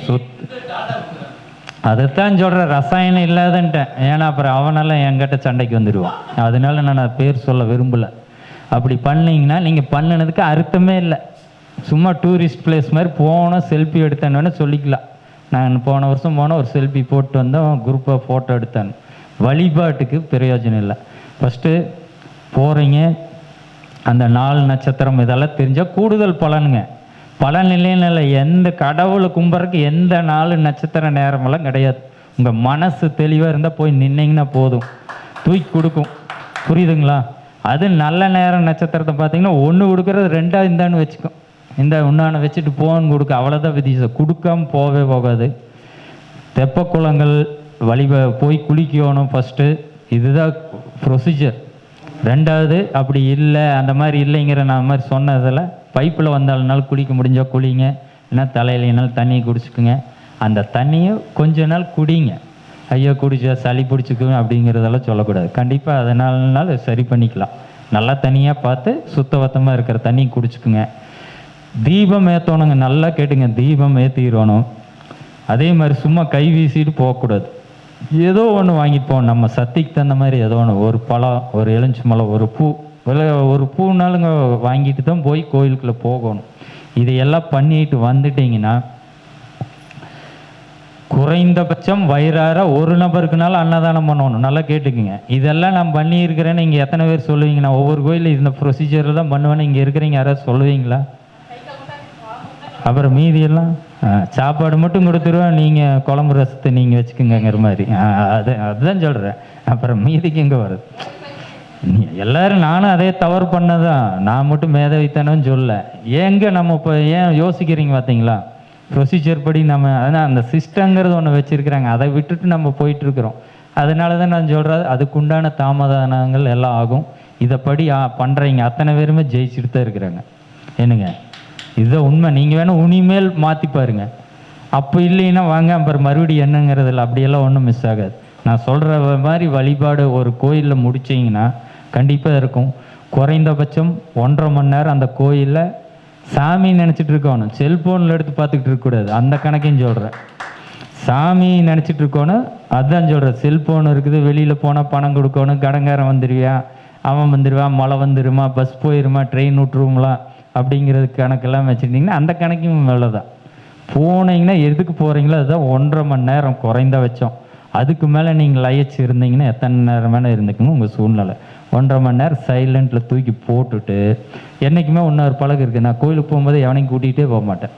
அதைத்தான் சொல்கிறேன், ரசாயனம் இல்லாதன்ட்டேன். ஏன்னா அப்புறம் அவனெல்லாம் என்கிட்ட சண்டைக்கு வந்துடுவான். அதனால நான் பேர் சொல்ல விரும்பலை. அப்படி பண்ணிங்கன்னா நீங்கள் பண்ணினதுக்கு அர்த்தமே இல்லை. சும்மா டூரிஸ்ட் பிளேஸ் மாதிரி போனோம், செல்ஃபி எடுத்தேன்னு சொல்லிக்கலாம். நான் போன வருஷம் போனோம், ஒரு செல்ஃபி போட்டு வந்தோம், குரூப்பாக ஃபோட்டோ எடுத்தேன். வழிபாட்டுக்கு பிரயோஜனம் இல்லை. ஃபஸ்ட்டு போகிறீங்க, அந்த 4 நட்சத்திரம் இதெல்லாம் தெரிஞ்சால் கூடுதல் பலனுங்க. பலன் இல்லைன்னு இல்லை, எந்த கடவுளை கும்பிட்றதுக்கு எந்த 4 நட்சத்திர நேரமெல்லாம் கிடையாது. உங்கள் மனசு தெளிவாக இருந்தால் போய் நின்னீங்கன்னா போதும், தூக்கி கொடுக்கும். புரியுதுங்களா? அது நல்ல நேரம் நட்சத்திரத்தை பார்த்தீங்கன்னா 1 கொடுக்குறது 2 இந்தான்னு வச்சுக்கும். இந்த உன்னான வச்சுட்டு போன்னு கொடுக்க, அவ்வளோதான் விதிசை. கொடுக்காம போகவே போகாது. தெப்ப குளங்கள் போய் குளிக்கணும் ஃபஸ்ட்டு, இதுதான் ப்ரொசீஜர். ரெண்டாவது, அப்படி இல்லை அந்த மாதிரி இல்லைங்கிற நான் மாதிரி சொன்னதில் பைப்பில் வந்தாலும் குளிக்க முடிஞ்சால் குளிங்க, இல்லைன்னா தலையிலனாலும் தண்ணியை குடிச்சுக்குங்க. அந்த தண்ணியை கொஞ்ச நாள் குடிங்க. ஐயோ குடிச்சா சளி பிடிச்சிக்குங்க அப்படிங்கிறதெல்லாம் சொல்லக்கூடாது. கண்டிப்பாக அதனால சரி பண்ணிக்கலாம். நல்லா தண்ணியாக பார்த்து சுத்தபத்தமாக இருக்கிற தண்ணி குடிச்சுக்குங்க. தீபம் ஏற்றணுங்க, நல்லா கேட்டுங்க, தீபம் ஏற்றிடணும். அதே மாதிரி சும்மா கை வீசிட்டு போகக்கூடாது. ஏதோ ஒன்று வாங்கிட்டு போகணும், நம்ம சக்திக்கு தகுந்த மாதிரி ஏதோ ஒன்று, ஒரு பழம், ஒரு எலுமிச்சை மலம், ஒரு பூ, ஒரு பூனாலுங்க வாங்கிட்டு தான் போய் கோயிலுக்குள்ளே போகணும். இதையெல்லாம் பண்ணிட்டு வந்துட்டிங்கன்னா குறைந்தபட்சம் வயிறார ஒரு நபருக்குனால அன்னதானம் பண்ணணும். நல்லா கேட்டுக்குங்க. இதெல்லாம் நான் பண்ணியிருக்கிறேன்னு இங்கே எத்தனை பேர் சொல்லுவீங்க? நான் ஒவ்வொரு கோயிலில் இந்த ப்ரொசீஜரில் தான் பண்ணுவேன்னு இங்கே இருக்கிறீங்க யாராவது சொல்லுவீங்களா? அப்புறம் மீதியெல்லாம் சாப்பாடு மட்டும் கொடுத்துருவேன், நீங்கள் குழம்பு ரசத்தை நீங்கள் வச்சுக்கோங்கிற மாதிரி. அதுதான் சொல்கிறேன். அப்புறம் மீதிக்கு எங்கே வருது? எல்லோரும் நானும் அதே தவறு பண்ணதான், நான் மட்டும் மேதவித்தானு சொல்ல. ஏங்க நம்ம இப்போ ஏன் யோசிக்கிறீங்க பார்த்தீங்களா? ப்ரொசீஜர் படி நம்ம அதான் அந்த சிஸ்டங்கிறது ஒன்று வச்சுருக்குறாங்க, அதை விட்டுட்டு நம்ம போயிட்டுருக்குறோம். அதனால தான் நான் சொல்கிறது, அதுக்குண்டான தாமதங்கள் எல்லாம் ஆகும். இதைப்படி பண்ணுறீங்க அத்தனை பேருமே ஜெயிச்சுட்டு தான் இருக்கிறாங்க. என்னங்க இதுதான் உண்மை. நீங்கள் வேணால் இனிமேல் மாற்றி பாருங்க. அப்போ இல்லைன்னா வாங்க, அப்புறம் மறுபடியும் என்னங்கிறதில்ல, அப்படியெல்லாம் ஒன்றும் மிஸ் ஆகாது. நான் சொல்கிற மாதிரி வழிபாடு ஒரு கோயிலில் முடிச்சிங்கன்னா கண்டிப்பாக இருக்கும். குறைந்தபட்சம் 1.5 மணி நேரம் அந்த கோயிலில் சாமி நினச்சிட்டு இருக்கணும். செல்ஃபோனில் எடுத்து பார்த்துக்கிட்டு இருக்கக்கூடாது. அந்த கணக்கையும் சொல்கிறேன். சாமி நினச்சிட்டு இருக்கணும், அதுதான் சொல்கிறேன். செல்ஃபோன் இருக்குது, வெளியில் போனால் பணம் கொடுக்கணும், கடங்காரன் வந்துடுவியா, அவன் வந்துடுவான், மழை வந்துடுமா, பஸ் போயிடுமா, ட்ரெயின் விட்டுருவோங்களா அப்படிங்கிறது கணக்கெல்லாம் வச்சுட்டிங்கன்னா அந்த கணக்கும் மேலே தான் போனீங்கன்னா. எதுக்கு போகிறீங்களோ அதுதான் 1.5 மணி நேரம் குறைந்தபட்சம். அதுக்கு மேலே நீங்கள் லயச்சு இருந்தீங்கன்னா எத்தனை நேரம் வேணால் இருந்துக்குங்க உங்கள் சூழ்நிலை. 1.5 மணி நேரம் சைலண்ட்டில் தூக்கி போட்டுட்டு, என்றைக்குமே இன்னொரு பழக்கம் இருக்குது. நான் கோயிலுக்கு போகும்போது எவனையும் கூட்டிகிட்டே போக மாட்டேன்.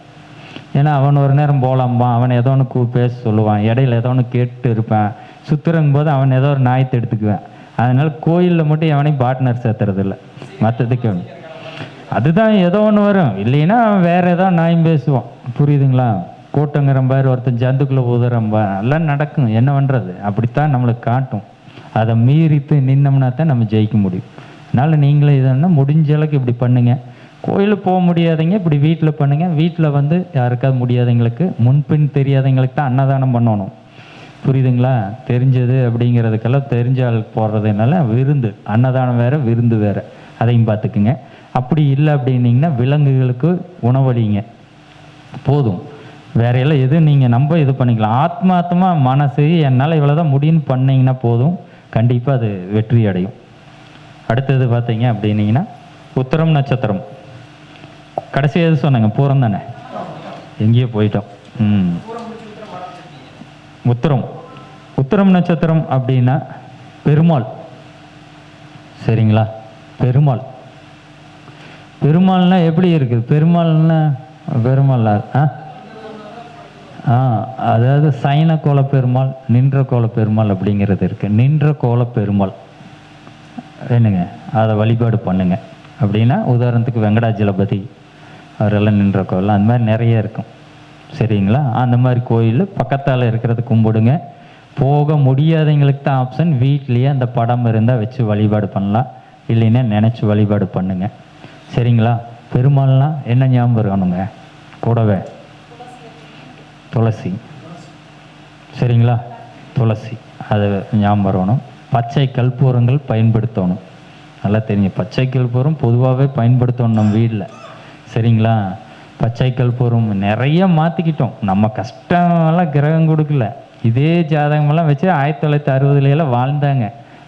ஏன்னா அவன் ஒரு நேரம் போகலாம்பான், அவன் ஏதோ ஒன்று பேச சொல்லுவான், இடையில ஏதோ ஒன்று கேட்டு இருப்பேன். சுற்றுறங்கும் போது அவன் ஏதோ ஒரு நாயத்தை எடுத்துக்குவேன். அதனால் கோயிலில் மட்டும் எவனையும் பார்ட்னர் சேர்த்துறதில்ல. மற்றதுக்கு அதுதான் ஏதோ ஒன்று வரும், இல்லைன்னா அவன் வேறு ஏதோ நாயும் பேசுவான். புரியுதுங்களா? கூட்டங்கிற மாதிரி ஒருத்தன் ஜந்துக்குள்ளே ஊதுறம்பா, எல்லாம் நடக்கும். என்ன பண்ணுறது? அப்படித்தான் நம்மளுக்கு காட்டும். அதை மீறித்து நின்னோம்னா தான் நம்ம ஜெயிக்க முடியும். அதனால் நீங்களே இதெல்லாம் முடிஞ்ச அளவுக்கு இப்படி பண்ணுங்கள். கோயிலுக்கு போக முடியாதீங்க, இப்படி வீட்டில் பண்ணுங்கள். வீட்டில் வந்து யாருக்காவது முடியாதவங்களுக்கு, முன்பின் தெரியாதவங்களுக்கு தான் அன்னதானம் பண்ணணும். புரியுதுங்களா? தெரிஞ்சது அப்படிங்கிறதுக்கெல்லாம் தெரிஞ்ச ஆள் போடுறதுனால விருந்து, அன்னதானம் வேறு விருந்து வேறு, அதையும் பார்த்துக்குங்க. அப்படி இல்லை அப்படின்னிங்கன்னா விலங்குகளுக்கு உணவளிங்க போதும். வேறையெல்லாம் எது நீங்கள் நம்ம இது பண்ணிக்கலாம். ஆத்மார்த்தமாக மனசு என்னால் இவ்வளோ தான் முடியும்னு பண்ணிங்கன்னா போதும், கண்டிப்பாக அது வெற்றி அடையும். அடுத்தது பார்த்தீங்க அப்படின்னீங்கன்னா உத்திரம் நட்சத்திரம். கடைசி எது சொன்னாங்க? பூரம் தானே, எங்கேயோ போயிட்டோம். உத்திரம் நட்சத்திரம் அப்படின்னா பெருமாள். சரிங்களா? பெருமாள்னா எப்படி இருக்குது? பெருமாள் அதாவது சைன கோல பெருமாள், நின்ற கோல பெருமாள் அப்படிங்கிறது இருக்குது. நின்ற கோல பெருமாள் என்னங்க, அதை வழிபாடு பண்ணுங்க. அப்படின்னா உதாரணத்துக்கு வெங்கடாஜலபதி அவரெல்லாம் நின்ற கோயில், அந்த மாதிரி நிறைய இருக்கும். சரிங்களா? அந்த மாதிரி கோயில் பக்கத்தால் இருக்கிறது கும்பிடுங்க. போக முடியாதவங்களுக்கு தான் ஆப்ஷன், வீட்லேயே அந்த படம் இருந்தால் வச்சு வழிபாடு பண்ணலாம், இல்லைன்னா நினச்சி வழிபாடு பண்ணுங்க. சரிங்களா? பெருமாள்னா என்ன ஞாபகம் இருக்கணுங்க? கூடவே துளசி, சரிங்களா? துளசி அது ஞாபகம் வரணும். பச்சை கற்பூரங்கள் பயன்படுத்தணும். நல்லா தெரியும், பச்சை கற்பூரம் பொதுவாகவே பயன்படுத்தணும் நம்ம வீட்டில், சரிங்களா? பச்சை கற்பூரம் நிறைய மாற்றிக்கிட்டோம். நம்ம கஷ்டமெல்லாம் கிரகம் கொடுக்கல. இதே ஜாதகமெல்லாம் வச்சு 1960 வாழ்ந்தாங்க.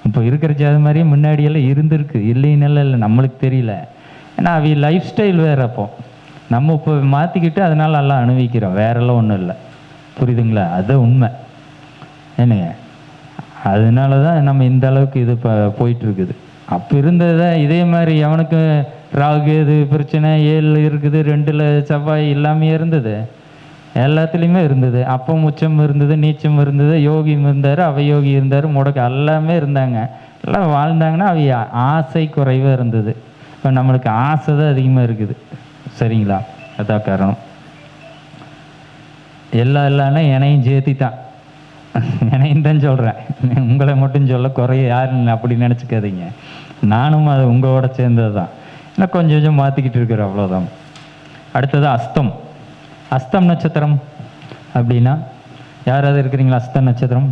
இப்போ இருக்கிற ஜாதகம் மாதிரியே முன்னாடியெல்லாம் இருந்திருக்கு, இல்லைன்னு இல்லை, நம்மளுக்கு தெரியல. ஏன்னா அவை லைஃப் ஸ்டைல் வேறு. அப்போ நம்ம இப்போ மாற்றிக்கிட்டு அதனால் எல்லாம் அனுபவிக்கிறோம், வேறெல்லாம் ஒன்றும் இல்லை. புரியுதுங்களா? அது உண்மை என்னங்க. அதனால தான் நம்ம இந்த அளவுக்கு இது போயிட்டுருக்குது. அப்போ இருந்ததை இதே மாதிரி எவனுக்கு ராகு இது பிரச்சனை 7 இருக்குது, 2 செவ்வாய் எல்லாமே இருந்தது, எல்லாத்துலேயுமே இருந்தது. அப்பம் உச்சம் இருந்தது, நீச்சம் இருந்தது, யோகியும் இருந்தார், அவயோகி இருந்தார், முடக்கு எல்லாமே இருந்தாங்க. எல்லாம் வாழ்ந்தாங்கன்னா அவை ஆசை குறைவாக இருந்தது. இப்போ நம்மளுக்கு ஆசை தான் அதிகமாக இருக்குது, சரிங்களா? அதான் காரணம். இல்லைன்னா என்னையும் சேர்த்தி தான், என்னையும் தான் சொல்கிறேன், உங்களை மட்டும் சொல்ல குறைய யாருன்னு அப்படி நினச்சிக்காதீங்க. நானும் அது உங்களோட சேர்ந்தது தான். ஏன்னா கொஞ்சம் கொஞ்சம் மாற்றிக்கிட்டு இருக்கிறேன், அவ்வளோதான். அடுத்தது அஸ்தம். அஸ்தம் நட்சத்திரம் அப்படின்னா யாராவது இருக்கிறீங்களா? அஸ்த நட்சத்திரம்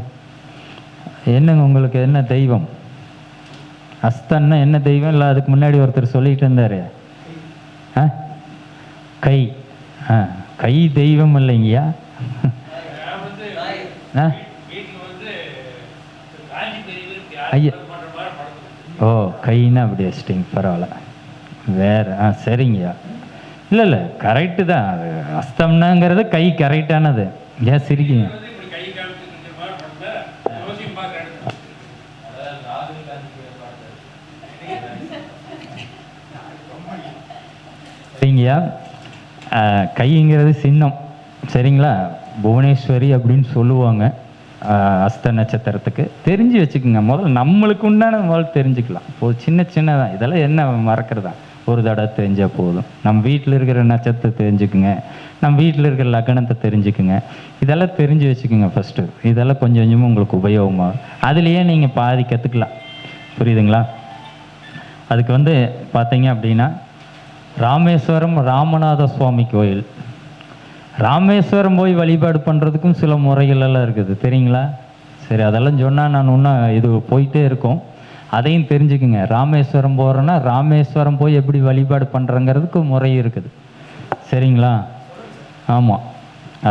என்னங்க? உங்களுக்கு என்ன தெய்வம்? அஸ்தன்னா என்ன தெய்வம்? இல்லை அதுக்கு முன்னாடி ஒருத்தர் சொல்லிட்டு இருந்தார், கை. கை தெய்வம் இல்லைங்கய்யா. ஐயா, ஓ கைன்னா அப்படி வச்சிட்டிங்க, பரவாயில்ல. வேறு சரிங்கய்யா. இல்லை கரெக்டு தான். அது அஸ்தம்னாங்கிறது கை கரெக்டானது. ஏன் சிரிக்குங்க? சரிங்கய்யா, கைங்கிறது சின்னம், சரிங்களா? புவனேஸ்வரி அப்படின்னு சொல்லுவாங்க அஸ்த நட்சத்திரத்துக்கு. தெரிஞ்சு வச்சுக்கோங்க, முதல்ல நம்மளுக்கு உண்டான முதல்ல தெரிஞ்சுக்கலாம். இப்போ சின்னதான் இதெல்லாம் என்ன மறக்கிறதா, ஒரு தடவை தெரிஞ்சால் போதும். நம்ம வீட்டில் இருக்கிற நட்சத்திரத்தை தெரிஞ்சுக்குங்க, நம்ம வீட்டில் இருக்கிற லக்னத்தை தெரிஞ்சுக்குங்க. இதெல்லாம் தெரிஞ்சு வச்சுக்கோங்க ஃபஸ்ட்டு. இதெல்லாம் கொஞ்சம் கொஞ்சமாக உங்களுக்கு உபயோகமாகும். அதுலேயே நீங்கள் பாதி கற்றுக்கலாம், புரியுதுங்களா? அதுக்கு பார்த்தீங்க அப்படின்னா ராமேஸ்வரம் ராமநாத சுவாமி கோயில். ராமேஸ்வரம் போய் வழிபாடு பண்ணுறதுக்கும் சில முறைகள் எல்லாம் இருக்குது, தெரியுங்களா? சரி, அதெல்லாம் சொன்னால் நான் இன்னும் இது போயிட்டே இருக்கோம். அதையும் தெரிஞ்சுக்குங்க. ராமேஸ்வரம் போகிறோன்னா ராமேஸ்வரம் போய் எப்படி வழிபாடு பண்ணுறங்கிறதுக்கு முறை இருக்குது, சரிங்களா? ஆமாம்,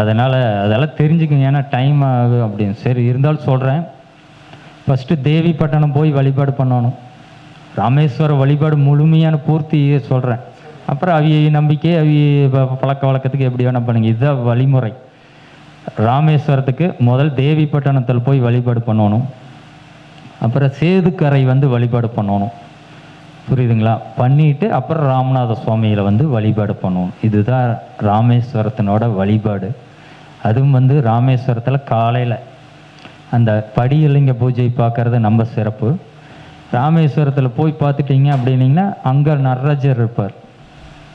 அதனால் அதெல்லாம் தெரிஞ்சுக்குங்க. ஏன்னா டைம் ஆகும் அப்படின்னு. சரி, இருந்தாலும் சொல்கிறேன். ஃபஸ்ட்டு தேவிப்பட்டினம் போய் வழிபாடு பண்ணணும். ராமேஸ்வர வழிபாடு முழுமையான பூர்த்தியை சொல்கிறேன். அப்புறம் அவிய நம்பிக்கை, அவிய பழக்க வழக்கத்துக்கு எப்படி வேணால் பண்ணுங்க. இதுதான் வழிமுறை. ராமேஸ்வரத்துக்கு முதல் தேவிப்பட்டினத்தில் போய் வழிபாடு பண்ணணும். அப்புறம் சேதுக்கரை வழிபாடு பண்ணணும், புரியுதுங்களா? பண்ணிட்டு அப்புறம் ராமநாத சுவாமியில் வழிபாடு பண்ணணும். இதுதான் ராமேஸ்வரத்தினோட வழிபாடு. அதுவும் ராமேஸ்வரத்தில் காலையில் அந்த படியிலிங்க பூஜை பார்க்குறது நம்ம சிறப்பு. ராமேஸ்வரத்தில் போய் பார்த்துட்டிங்க அப்படின்னிங்கன்னா அங்கே நடராஜர் இருப்பார்.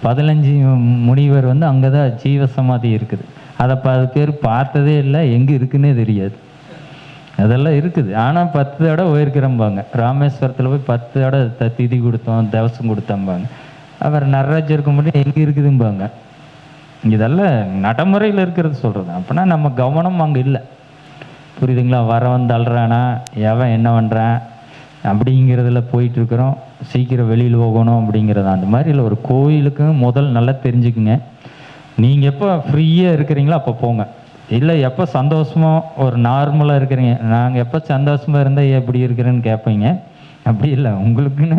15 முனிவர் அங்கே தான் ஜீவசமாதி இருக்குது. அதை அது பேர் பார்த்ததே இல்லை, எங்கே இருக்குன்னே தெரியாது. அதெல்லாம் இருக்குது. ஆனால் 10 தடவை போயிருக்கிறம்பாங்க. ராமேஸ்வரத்தில் போய் 10 தடவை திதி கொடுத்தோம், தவசம் கொடுத்தம்பாங்க. அவர் நடராஜருக்கு மட்டும் எங்கே இருக்குதும்பாங்க. இதெல்லாம் நடைமுறையில் இருக்கிறது சொல்கிறது. அப்படின்னா நம்ம கவனம் அங்கே இல்லை, புரியுதுங்களா? வரவன் தள்ளுறானா, எவன் என்ன பண்ணுறான் அப்படிங்கிறதுல போயிட்டுருக்குறோம். சீக்கிரம் வெளியில் போகணும் அப்படிங்கிறது. அந்த மாதிரி இல்லை. ஒரு கோயிலுக்கு முதல் நல்லா தெரிஞ்சுக்குங்க. நீங்கள் எப்போ ஃப்ரீயாக இருக்கிறீங்களோ அப்போ போங்க. இல்லை எப்போ சந்தோஷமாக ஒரு நார்மலாக இருக்கிறீங்க, நாங்கள் எப்போ சந்தோஷமாக இருந்தால் எப்படி இருக்கிறேன்னு கேட்பீங்க. அப்படி இல்லை, உங்களுக்குன்னு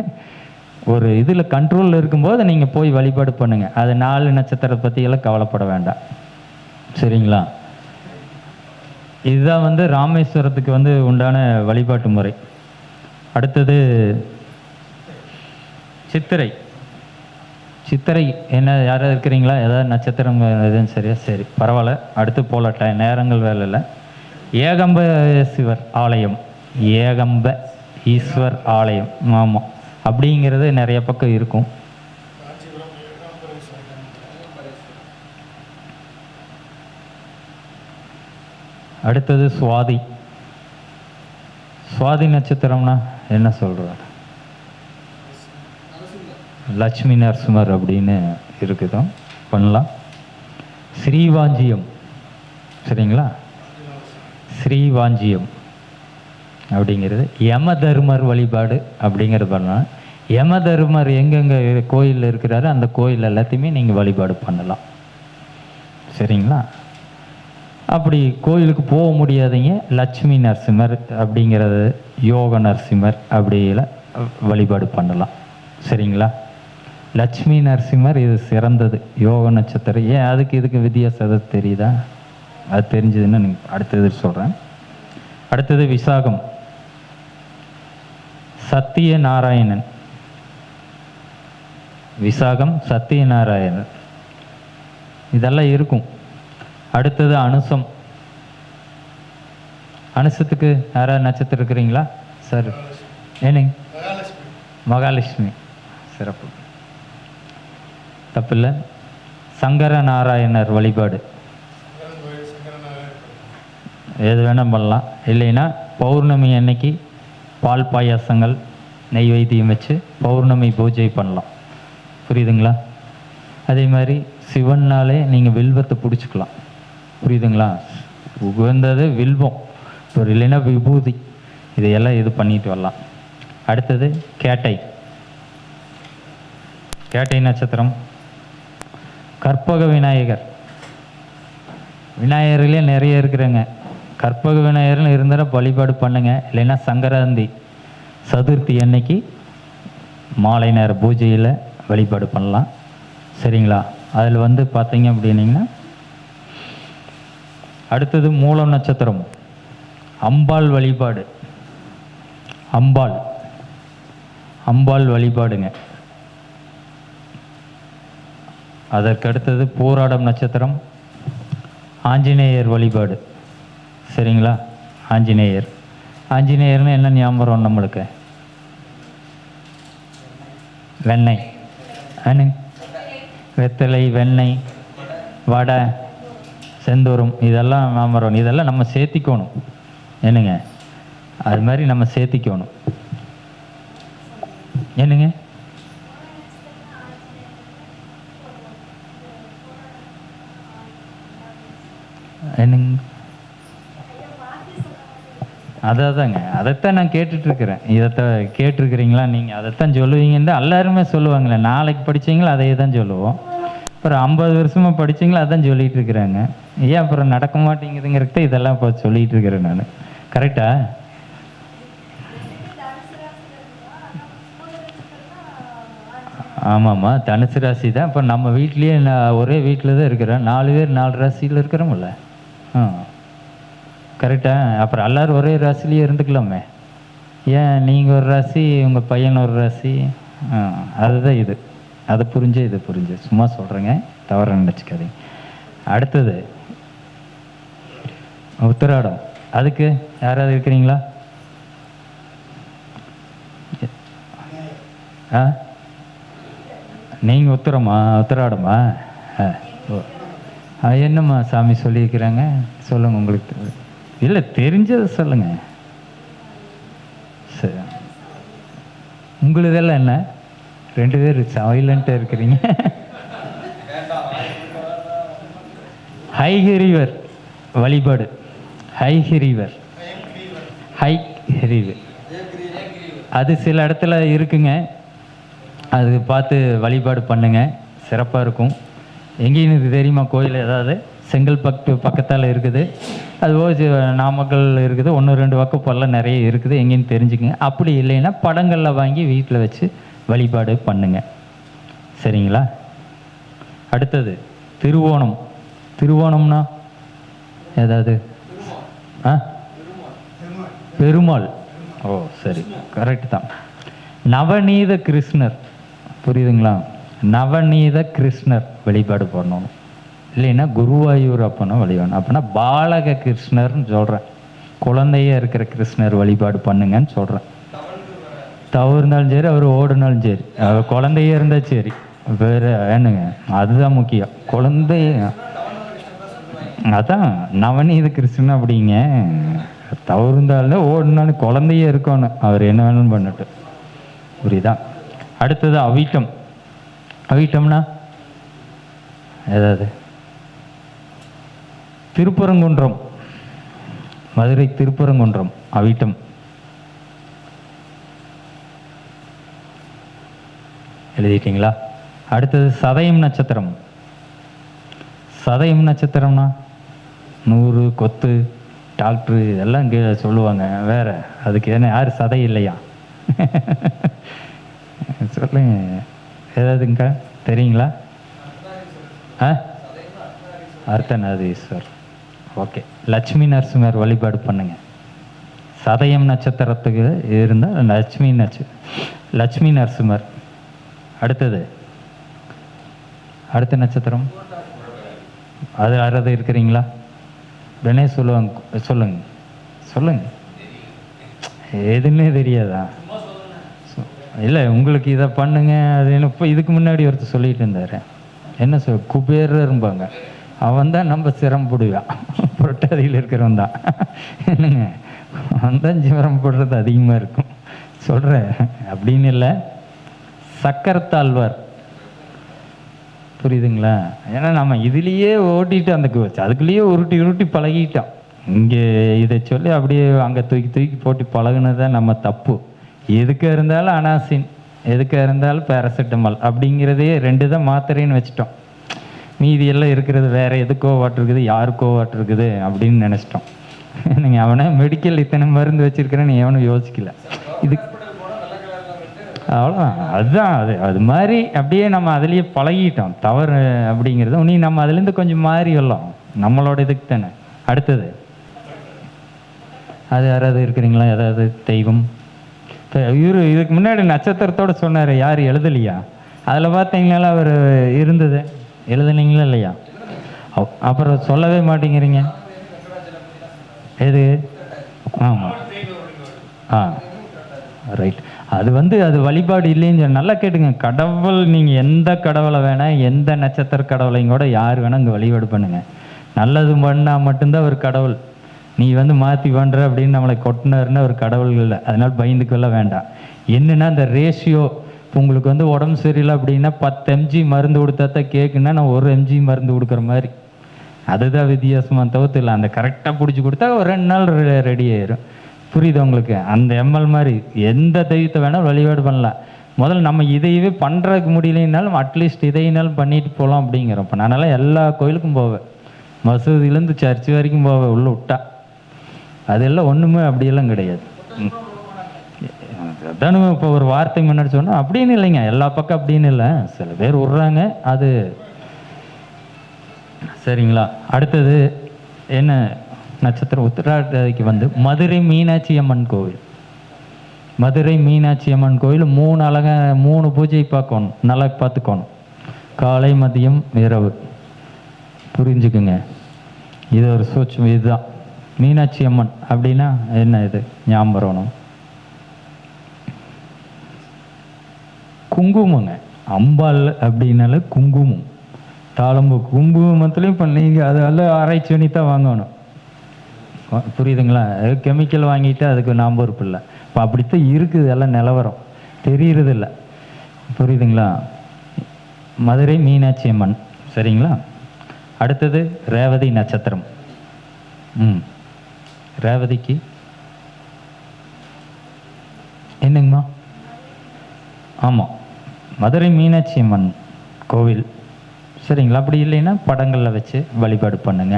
ஒரு இதில் கண்ட்ரோலில் இருக்கும்போது நீங்கள் போய் வழிபாடு பண்ணுங்கள். அது 4 நட்சத்திரத்தை பற்றியெல்லாம் கவலைப்பட வேண்டாம், சரிங்களா? இதுதான் ராமேஸ்வரத்துக்கு உண்டான வழிபாட்டு முறை. அடுத்தது சித்திரை. சித்திரை என்ன, யாராவது இருக்கிறீங்களா? ஏதாவது நட்சத்திரம் எதுவும்? சரியா, சரி, பரவாயில்ல. அடுத்து போகல, நேரங்கள் வேலை இல்லை. ஏகம்ப சிவர் ஆலயம், ஏகம்ப ஈஸ்வர் ஆலயம், ஆமாம், அப்படிங்கிறது நிறைய பக்கம் இருக்கும். அடுத்தது சுவாதி. சுவாதி நட்சத்திரம்னா என்ன சொல்கிறார்? லட்சுமி நரசிம்மர் அப்படின்னு இருக்குதும் பண்ணலாம். ஸ்ரீவாஞ்சியம். சரிங்களா? ஸ்ரீவாஞ்சியம் அப்படிங்கிறது யம தர்மர் வழிபாடு அப்படிங்கிறது பண்ணலாம். யம தர்மர் எங்கெங்கே கோயிலில் இருக்கிறாரு அந்த கோயில் எல்லாத்தையுமே நீங்கள் வழிபாடு பண்ணலாம். சரிங்களா? அப்படி கோயிலுக்கு போக முடியாதீங்க, லட்சுமி நரசிம்மர் அப்படிங்கிறது, யோக நரசிம்மர் அப்படியில் வழிபாடு பண்ணலாம். சரிங்களா? லட்சுமி நரசிம்மர் இது சிறந்தது, யோக நட்சத்திரம். ஏன் அதுக்கு இதுக்கு வித்தியாசம் தெரியுதா? அது தெரிஞ்சதுன்னு நீங்கள் அடுத்தது சொல்கிறேன். அடுத்தது விசாகம், சத்தியநாராயணன். விசாகம் சத்தியநாராயணன் இதெல்லாம் இருக்கும். அடுத்தது அனுசம். அனுசத்துக்கு யாராவது நட்சத்திரம் இருக்கிறீங்களா சார்? ஏனுங்க? மகாலட்சுமி. சிறப்பு, தப்பில்லை. சங்கர நாராயணர் வழிபாடு எது வேணால் பண்ணலாம். இல்லைன்னா பௌர்ணமி அன்னைக்கு பால் பாயாசங்கள் நெய் வைத்தியம் வச்சு பௌர்ணமி பூஜை பண்ணலாம். புரியுதுங்களா? அதே மாதிரி சிவன்னாலே நீங்கள் வில்வத்தை பிடிச்சிக்கலாம். புரியுதுங்களா? உகந்தது வில்வம், ஒரு இல்லைன்னா விபூதி, இதையெல்லாம் இது பண்ணிட்டு வரலாம். அடுத்தது கேட்டை. கேட்டை நட்சத்திரம் கற்பக விநாயகர். விநாயகர்களே நிறைய இருக்கிறாங்க. கற்பக விநாயகர்னு இருந்தால் வழிபாடு பண்ணுங்க. இல்லைன்னா சங்கராந்தி சதுர்த்தி அன்னைக்கு மாலை நேர பூஜையில் வழிபாடு பண்ணலாம். சரிங்களா? அதில் வந்து பார்த்தீங்க அப்படின்னீங்கன்னா அடுத்தது மூலம் நட்சத்திரம் அம்பாள் வழிபாடு. அம்பாள் அம்பாள் வழிபாடுங்க. அதற்கு அடுத்தது பூராடம் நட்சத்திரம் ஆஞ்சநேயர் வழிபாடு. சரிங்களா? ஆஞ்சநேயர். ஆஞ்சநேயர்னு என்ன ஞாபகம் நம்மளுக்கு? வெண்ணெய், வெத்தலை, வெண்ணெய், வடை, செந்தூரம், இதெல்லாம் ஞாபகம். இதெல்லாம் நம்ம சேர்த்திக்கணும். என்னங்க? அது மாதிரி நம்ம சேர்த்திக்கணும். என்னங்க? என்னங்க? அதாங்க, அதைத்தான் நான் கேட்டுட்ருக்கிறேன். இதைத்தான் கேட்டிருக்கிறீங்களா நீங்கள்? அதைத்தான் சொல்லுவீங்கன்னு எல்லாருமே சொல்லுவாங்களே. நாளைக்கு படித்தீங்களா அதையே தான் சொல்லுவோம். அப்புறம் 50 வருஷமாக படித்தீங்களா அதான் சொல்லிகிட்டு இருக்கிறாங்க. ஏன் அப்புறம் நடக்க மாட்டேங்குதுங்கிறத இதெல்லாம் இப்போ சொல்லிகிட்டு இருக்கிறேன் நான். கரெக்டா? ஆமாம்மா, தனுசு ராசி தான். இப்போ நம்ம வீட்லேயே நான் ஒரே வீட்டில் தான் இருக்கிறேன். 4 பேர் 4 ராசியில் இருக்கிறோம்ல. கரெக்டா? அப்புறம் எல்லோரும் ஒரே ராசிலேயே இருந்துக்கலாமே. ஏன் நீங்கள் ஒரு ராசி, உங்கள் பையன் ஒரு ராசி? அதுதான் இது. அது புரிஞ்சு இது புரிஞ்சு சும்மா சொல்கிறேங்க, தவறு நினச்சிக்காதீங்க. அடுத்தது உத்திராடம். அதுக்கு யாராவது இருக்கிறீங்களா? நீங்கள் உத்திராடமா? என்னம்மா சாமி சொல்லியிருக்கிறாங்க? சொல்லுங்கள். உங்களுக்கு இல்லை தெரிஞ்சதை சொல்லுங்கள். சரி, உங்களுதெல்லாம் என்ன? 2 பேர் சைலண்ட்டாக இருக்கிறீங்க. ஹைகிரிவர் வழிபாடு. ஹைகிரிவர் அது சில இடத்துல இருக்குங்க. அது பார்த்து வழிபாடு பண்ணுங்க, சிறப்பாக இருக்கும். எங்கேயும் இது தெரியுமா? கோயில் ஏதாவது செங்கல்பட்டு பக்கத்தால் இருக்குது, அது நாமக்கல் இருக்குது, 1-2 பக்கமெல்லாம் நிறைய இருக்குது. எங்கேன்னு தெரிஞ்சுக்குங்க. அப்படி இல்லைன்னா படங்களில் வாங்கி வீட்டில் வச்சு வழிபாடு பண்ணுங்க. சரிங்களா? அடுத்தது திருவோணம். திருவோணம்னா ஏதாவது பெருமாள். ஓ சரி, கரெக்ட் தான். நவநீத கிருஷ்ணர். புரியுதுங்களா? நவநீத கிருஷ்ணர் வழிபாடு பண்ணணும். இல்லைன்னா குருவாயூர் அப்பனா வழிபாடு. அப்படின்னா பாலக கிருஷ்ணர்னு சொல்கிறேன். குழந்தைய இருக்கிற கிருஷ்ணர் வழிபாடு பண்ணுங்கன்னு சொல்கிறேன். தவறு இருந்தாலும் சரி, அவர் ஓடுனாலும் சரி, அவர் குழந்தைய இருந்தால் சரி, வேறு என்னங்க, அதுதான் முக்கியம். குழந்தைய அதான் நவநீத கிருஷ்ணன் அப்படிங்க. தவறு இருந்தாலும் ஓடுனாலும் குழந்தைய இருக்கணும், அவர் என்ன வேணும்னு பண்ணட்டு. புரியுதா? அடுத்தது அவிட்டம். அவிட்டம்னா ஏதாவது திருப்பரங்குன்றம், மதுரை திருப்பரங்குன்றம் அவிட்டம். எழுதிட்டீங்களா? அடுத்தது சதயம் நட்சத்திரம். சதயம் நட்சத்திரம்னா 100 கொத்து டாக்டரு இதெல்லாம் இங்கே சொல்லுவாங்க. வேற அதுக்கு என்ன யார் சதை இல்லையா? சொல்லுங்க, ஏதாவதுங்க தெரியுங்களா? அர்த்தநாதீஸ்வர். ஓகே, லட்சுமி நரசிம்மர் வழிபாடு பண்ணுங்க. சதயம் நட்சத்திரத்துக்கு இருந்தால் லட்சுமி நரசிம்மர். அடுத்தது அடுத்த நட்சத்திரம் அது யாராவது இருக்கிறீங்களா? உடனே சொல்லுவாங்க. சொல்லுங்க. எதுன்னே தெரியாதா? இல்லை, உங்களுக்கு இதை பண்ணுங்க அது என்ன. இப்போ இதுக்கு முன்னாடி ஒருத்தர் சொல்லிட்டு இருந்தார். என்ன குபேரம்பாங்க. அவன் தான் நம்ம சிரமப்படுவான். புரட்டாதியில் இருக்கிறவன் தான். என்னங்க, அவன் தான் சிரமப்படுறது அதிகமாக இருக்கும். சொல்கிறேன் அப்படின்னு இல்லை. சக்கரத்தாழ்வார், புரியுதுங்களா? ஏன்னா நம்ம இதுலேயே ஓட்டிட்டு அந்த அதுக்குள்ளேயே உருட்டி பழகிட்டோம். இங்கே இதை சொல்லி அப்படியே அங்கே தூக்கி போட்டு பழகுனதான் நம்ம தப்பு. எதுக்காக இருந்தாலும் அனாசின், எதுக்காக இருந்தாலும் பேராசிட்டமால் அப்படிங்கிறதே 2 தான் மாத்திரைன்னு வச்சுட்டோம். மீதி எல்லாம் இருக்கிறது வேறு எதுக்கோ வாட்டிருக்குது, யாருக்கோ வாட்டிருக்குது அப்படின்னு நினச்சிட்டோம். நீங்கள் அவனை மெடிக்கல் இத்தனை மருந்து வச்சுருக்கிறேன்னு எவனும் யோசிக்கல. இது அவ்வளோதான். அதுதான் அது மாதிரி அப்படியே நம்ம அதுலேயே பழகிட்டோம். தவறு அப்படிங்கிறது நீ நம்ம அதுலேருந்து கொஞ்சம் மாறி வரலாம், நம்மளோட இதுக்கு தானே. அடுத்தது அது யாராவது இருக்கிறீங்களா? ஏதாவது தெய்வம்? இப்போ இதுக்கு முன்னாடி நட்சத்திரத்தோடு சொன்னார், யார் எழுதலையா? அதில் பார்த்தீங்கனால அவர் இருந்தது, எழுதுனீங்களா இல்லையா? அப்புறம் சொல்லவே மாட்டேங்கிறீங்க. எது? ஆமாம், ரைட். அது வழிபாடு இல்லைன்னு நல்லா கேட்டுங்க. கடவுள் நீங்கள் எந்த கடவுளை வேணால், எந்த நட்சத்திர கடவுளையும் கூட யார் வேணால் இங்கே வழிபாடு பண்ணுங்க. நல்லது பண்ணால் மட்டும்தான் ஒரு கடவுள். நீ மாற்றி பண்ணுற அப்படின்னு நம்மளை கொட்டினாருன்னா ஒரு கடவுள் இல்லை. அதனால் பயந்துக்கெல்லாம் வேண்டாம். என்னென்னா அந்த ரேஷியோ, உங்களுக்கு உடம்பு சரியில்லை அப்படின்னா 10 mg மருந்து கொடுத்தா தான் கேட்குன்னா நான் 1 mg மருந்து கொடுக்குற மாதிரி. அதுதான் வித்தியாசமாக தவிர்த்து இல்லை. அந்த கரெக்டாக பிடிச்சி கொடுத்தா ஒரு 2 நாள் ரெடி ஆயிரும். புரியுது உங்களுக்கு? அந்த எம்எல் மாதிரி எந்த தெய்வத்தை வேணாலும் வழிபாடு பண்ணலாம். முதல்ல நம்ம இதையவே பண்ணுறதுக்கு முடியலைன்னாலும் அட்லீஸ்ட் இதையினாலும் பண்ணிட்டு போகலாம் அப்படிங்கிறோம். இப்போ நானெல்லாம் எல்லா கோயிலுக்கும் போவேன், மசூதியிலேருந்து சர்ச்சு வரைக்கும் போவேன் உள்ள விட்டா. அதெல்லாம் ஒன்றுமே அப்படியெல்லாம் கிடையாது. அதானுமே இப்போ ஒரு வார்த்தைக்கு முன்னாடி சொன்னால் அப்படின்னு இல்லைங்க, எல்லா பக்கம் அப்படின்னு இல்லை, சில பேர் விட்றாங்க அது. சரிங்களா? அடுத்தது என்ன நட்சத்திரம்? உத்திராதிக்கு மதுரை மீனாட்சி அம்மன் கோவில். மதுரை மீனாட்சி அம்மன் கோவில் 3 பூஜை பார்க்கணும், நல்லா பார்த்துக்கணும். காலை, மதியம், இரவு. புரிஞ்சுக்குங்க, இது ஒரு சூட்சம். இதுதான் மீனாட்சி அம்மன் அப்படின்னா என்ன, இது ஞாபகம் வரணும். குங்குமங்க, அம்பாள் அப்படின்னால குங்குமம். தாளம்பூ குங்குமத்துலேயும் இப்போ நீங்கள் அதெல்லாம் ஆராய்ச்சி பண்ணி தான் வாங்கணும். புரியுதுங்களா? கெமிக்கல் வாங்கிட்டு அதுக்கு நாம் பொறுப்பு இல்லை. இப்போ அப்படித்தான் இருக்குது, எல்லாம் நிலவரம் தெரியுறதில்ல. புரியுதுங்களா? மதுரை மீனாட்சி அம்மன். சரிங்களா? அடுத்தது ரேவதி நட்சத்திரம். ரேவதிக்கு என்னங்கம்மா? ஆமாம், மதுரை மீனாட்சி அம்மன் கோவில். சரிங்களா? அப்படி இல்லைன்னா படங்களில் வச்சு வழிபாடு பண்ணுங்க.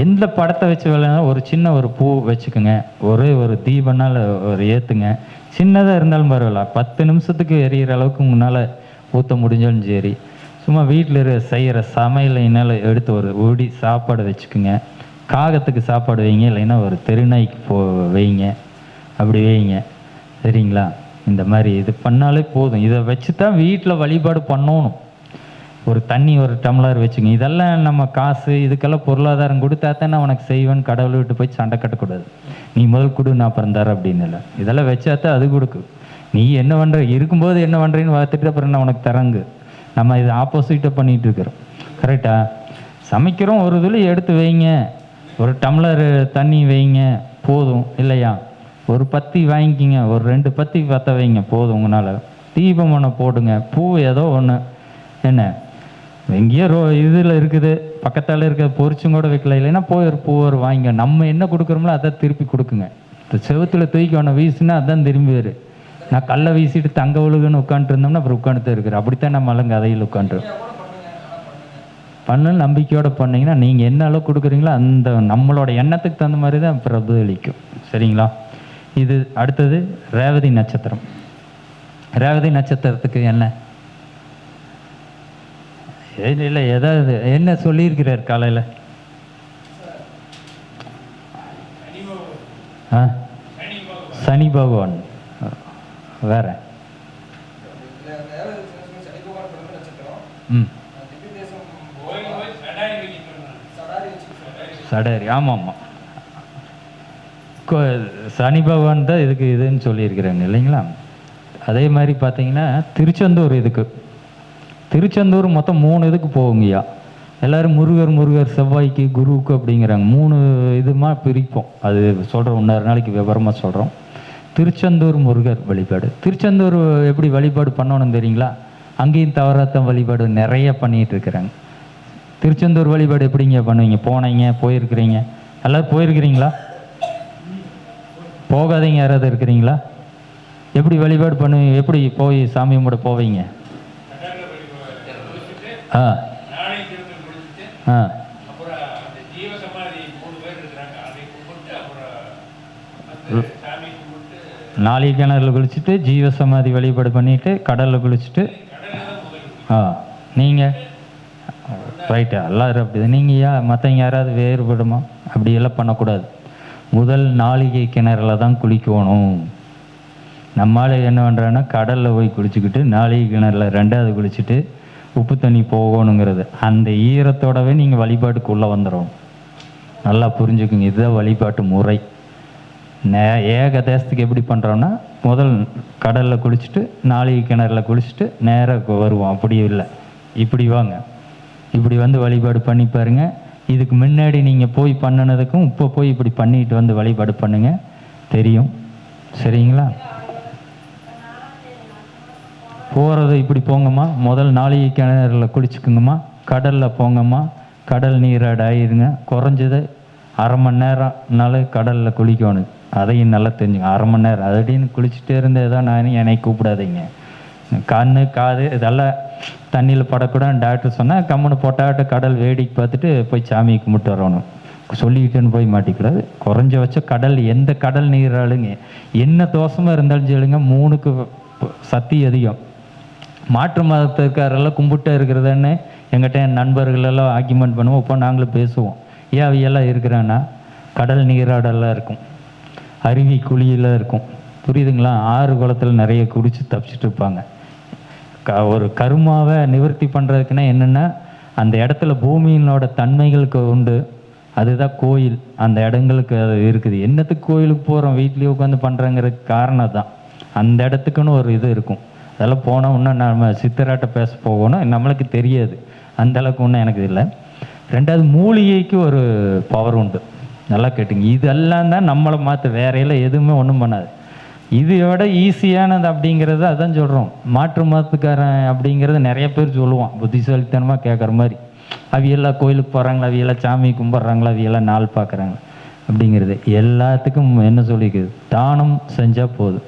எந்த படத்தை வச்சு விளையாடும், ஒரு சின்ன ஒரு பூ வச்சுக்கோங்க, ஒரு தீபனால் ஒரு ஏற்றுங்க. சின்னதாக இருந்தாலும் பரவாயில்ல, 10 நிமிஷத்துக்கு எரியிற அளவுக்கு முன்னால் ஊற்ற முடிஞ்சாலும் சரி. சும்மா வீட்டில் செய்கிற சமையலினால் எடுத்து ஒரு ஊடி சாப்பாடு வச்சுக்கோங்க. காகத்துக்கு சாப்பாடு வைங்க, இல்லைன்னா ஒரு தெருநாய்க்கு வைங்க, அப்படி வைங்க. சரிங்களா? இந்த மாதிரி இது பண்ணாலே போதும். இதை வச்சு தான் வீட்டில் வழிபாடு பண்ணணும். ஒரு தண்ணி ஒரு டம்ளர் வச்சுங்க. இதெல்லாம் நம்ம காசு இதுக்கெல்லாம் பொருளாதாரம் கொடுத்தா தான் நான் உனக்கு செய்வேன், கடவுளை விட்டு போய் சண்டை கட்டக்கூடாது. நீ முதல் கொடு, நான் அப்புறம் தர அப்படின்னு இல்லை. இதெல்லாம் வச்சாத்தான் அது கொடுக்கு. நீ என்ன பண்ணுற, இருக்கும்போது என்ன பண்ணுறேன்னு பார்த்துட்டு அப்புறம் நான் உனக்கு தரங்கு. நம்ம இது ஆப்போசிட்டாக பண்ணிகிட்டு இருக்கிறோம். கரெக்டாக? சமைக்கிறோம், ஒரு துளி எடுத்து வைங்க, ஒரு டம்ளர் தண்ணி வைங்க, போதும். இல்லையா? ஒரு பத்தி வாங்கிக்கிங்க, ஒரு 2 பத்தி பற்ற வைங்க, போதும். உங்களால் தீபம் ஒன்று போடுங்க, பூ ஏதோ ஒன்று, என்ன எங்கேயோ இதில் இருக்குது, பக்கத்தால் இருக்க பொரிச்சும் கூட வைக்கல, இல்லைன்னா போய் ஒரு பூவர் வாங்க. நம்ம என்ன கொடுக்குறோமோ அதை திருப்பி கொடுக்குங்க. இப்போ செவத்தில் தூக்கி ஒன்று வீசுனா அதான் திரும்பி. நான் கல்லை வீசிட்டு தங்க ஒழுகுன்னு உட்காந்துட்டு இருந்தோம்னா அப்புறம் உட்காந்துட்டு இருக்கிறேன். அப்படித்தான் நம்ம எல்லாம் கதையில் உட்காந்துரு பண்ண நம்பிக்கையோடு பண்ணிங்கன்னா நீங்கள் என்ன அளவு கொடுக்குறீங்களோ அந்த நம்மளோட எண்ணத்துக்கு தகுந்த மாதிரி தான் பிரதிபலிக்கும். சரிங்களா? இது அடுத்தது ரேவதி நட்சத்திரம். ரேவதி நட்சத்திரத்துக்கு என்ன இல்லை ஏதாவது என்ன சொல்லியிருக்கிறார் காலையில்? சனி பகவான். வேற சடாரி. ஆமாம் ஆமாம், சனி பகவான் தான் இதுக்கு இதுன்னு சொல்லியிருக்கிறாங்க இல்லைங்களா? அதே மாதிரி பார்த்தீங்கன்னா திருச்செந்தூர், இதுக்கு திருச்செந்தூர் மொத்தம் 3 இதுக்கு போகுங்கய்யா. எல்லோரும் முருகர் செவ்வாய்க்கு குருவுக்கு அப்படிங்கிறாங்க. 3 இதுமாக பிரிப்போம். அது சொல்கிறோம், இன்னொரு நாளைக்கு விவரமாக சொல்கிறோம். திருச்செந்தூர் முருகர் வழிபாடு. திருச்செந்தூர் எப்படி வழிபாடு பண்ணணும் தெரியுங்களா? அங்கேயும் தவறாத்த வழிபாடு நிறைய பண்ணிகிட்டு இருக்கிறாங்க. திருச்செந்தூர் வழிபாடு எப்படிங்க பண்ணுவீங்க? போயிருக்கிறீங்க, எல்லோரும் போயிருக்கிறீங்களா? போகாதீங்க யாராவது இருக்கிறீங்களா? எப்படி வழிபாடு பண்ணுவீங்க? எப்படி போய் சாமி கும்பிட போவீங்க? ஆ ஆ நாளை கிணறுல குளிச்சுட்டு ஜீவசமாதி வழிபாடு பண்ணிவிட்டு கடலில் குளிச்சுட்டு நீங்கள் ரைட்டு எல்லாரும் அப்படி. நீங்கள் மற்றவங்க யாராவது வேறுபடுமா? அப்படியெல்லாம் பண்ணக்கூடாது. முதல் நாளிகை கிணறுல தான் குளிக்கணும். நம்மளால் என்ன பண்ணுறான்னா கடலில் போய் குளிச்சுக்கிட்டு நாளிகை கிணறுல 2வது குளிச்சுட்டு உப்பு தண்ணி போகணுங்கிறது. அந்த ஈரத்தோடவே நீங்கள் வழிபாட்டுக்குள்ளே வந்துடும். நல்லா புரிஞ்சுக்குங்க, இதுதான் வழிபாட்டு முறை. ஏக தேசத்துக்கு எப்படி பண்ணுறோன்னா முதல் கடலில் குளிச்சுட்டு நாளிகை கிணறுல குளிச்சுட்டு நேராக வருவோம். அப்படி இல்லை, இப்படி வாங்க, இப்படி வந்து வழிபாடு பண்ணி பாருங்க. இதுக்கு முன்னாடி நீங்கள் போய் பண்ணினதுக்கும் இப்போ போய் இப்படி பண்ணிட்டு வந்து வழிபாடு பண்ணுங்க, தெரியும். சரிங்களா? போகிறது இப்படி போங்கம்மா. முதல் நாளிகை கிணறுல குளிச்சுக்குங்கம்மா. கடலில் போங்கம்மா. கடல் நீராட ஆயிருங்க. குறைஞ்சது அரை மணி நேரம்னால கடலில் குளிக்கணும். அதையும் நல்லா தெரிஞ்சுங்க. அரை மணி நேரம் அப்படின்னு குளிச்சுட்டே இருந்தே தான் என்னை கூப்பிடாதீங்க. கண்ணு காது இதெல்லாம் தண்ணியில் படக்கூடாது டாக்டர் சொன்னால் கம்முன்னு போட்டாட்டு கடல் வேடிக்கை பார்த்துட்டு போய் சாமி கும்பிட்டு வரணும். சொல்லிக்கிட்டுன்னு போய் மாட்டிக்கூடாது. குறைஞ்சபட்சம் கடல் எந்த கடல் நீராளுங்க என்ன தோஷமாக இருந்தாலும் சொல்லுங்க, 3க்கு சக்தி அதிகம். மாற்று மதத்திற்காரெல்லாம் கும்பிட்டு இருக்கிறதுன்னு எங்கிட்ட என் நண்பர்களெல்லாம் ஆர்கியூமெண்ட் பண்ணுவோம். இப்போ நாங்களும் பேசுவோம். ஏன் அவையெல்லாம் இருக்கிறான்னா கடல் நீராடெல்லாம் இருக்கும், அருவி குழியில் இருக்கும். புரியுதுங்களா? ஆறு குளத்தில் நிறைய குடிச்சு தப்பிச்சுட்டு இருப்பாங்க. ஒரு கருமாவை நிவர்த்தி பண்ணுறதுக்குன்னா என்னென்னா அந்த இடத்துல பூமியினோட தன்மைகளுக்கு உண்டு. அதுதான் கோயில். அந்த இடங்களுக்கு அது இருக்குது. என்னத்துக்கு கோயிலுக்கு போகிறோம், வீட்லேயே உட்காந்து பண்ணுறங்கிறதுக்கு காரணம் தான். அந்த இடத்துக்குன்னு ஒரு இது இருக்கும். அதெல்லாம் போனால் இன்னும் நம்ம சித்தராட்ட பேச போகணும், நம்மளுக்கு தெரியாது. அந்தளவுக்கு ஒன்றும் எனக்கு இல்லை. 2வது மூலிகைக்கு ஒரு பவர் உண்டு. நல்லா கேட்டுங்க. இதெல்லாம் தான் நம்மளை மாற்ற, வேறையெல்லாம் எதுவுமே ஒன்றும் பண்ணாது. இதையோட ஈஸியானது அப்படிங்கிறது அதான் சொல்கிறோம். மாற்று மதத்துக்காரன் அப்படிங்கிறது நிறைய பேர் சொல்லுவான், புத்திசாலித்தனமாக கேட்குற மாதிரி. அவையெல்லாம் கோயிலுக்கு போகிறாங்களா, அவையெல்லாம் சாமி கும்பிட்றாங்களா, அவையெல்லாம் நாள் பார்க்குறாங்க அப்படிங்கிறது. எல்லாத்துக்கும் என்ன சொல்லிக்குது? தானம் செஞ்சால் போதும்.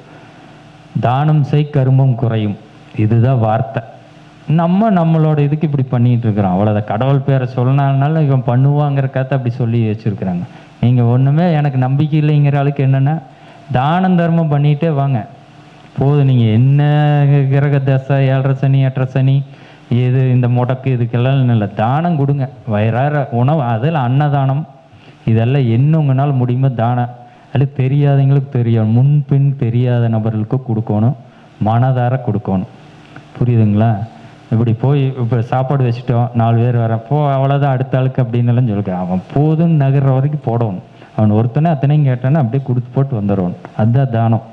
தானம் செய் கருமம் குறையும். இதுதான் வார்த்தை. நம்மளோட இதுக்கு இப்படி பண்ணிகிட்டு இருக்கிறோம், அவ்வளோதான். கடவுள் பேரை சொன்னாலும் இவன் பண்ணுவாங்கிற கதை அப்படி சொல்லி வச்சுருக்குறாங்க. நீங்கள் ஒன்றுமே எனக்கு நம்பிக்கை இல்லைங்கிற ஆளுக்கு என்னென்னா தானம் தர்மம் பண்ணிகிட்டே வாங்க போதும். நீங்கள் என்ன கிரக தசை 7.5 சனி 8.5 சனி இது இந்த முடக்கு இதுக்கெல்லாம் இல்லை, தானம் கொடுங்க. வயிறார உணவு, அதில் அன்னதானம், இதெல்லாம் என்ன உங்களால் முடியுமோ தானம். அதில் தெரியாதவங்களுக்கு தெரியும், முன்பின் தெரியாத நபர்களுக்கு கொடுக்கணும், மனதார கொடுக்கணும். புரியுதுங்களா? இப்படி போய் இப்போ சாப்பாடு வச்சுட்டோம், 4 பேர் வரப்போ அவ்வளோதான், அடுத்த ஆளுக்கு அப்படின்னு எல்லாம் சொல்லிக்கிறேன். அவன் போதும் நகர்ற வரைக்கும் போடணும். அவன் ஒருத்தனை அத்தனையும் கேட்டானே அப்படியே கொடுத்து போட்டு வந்துடணும். அதுதான் தானம்.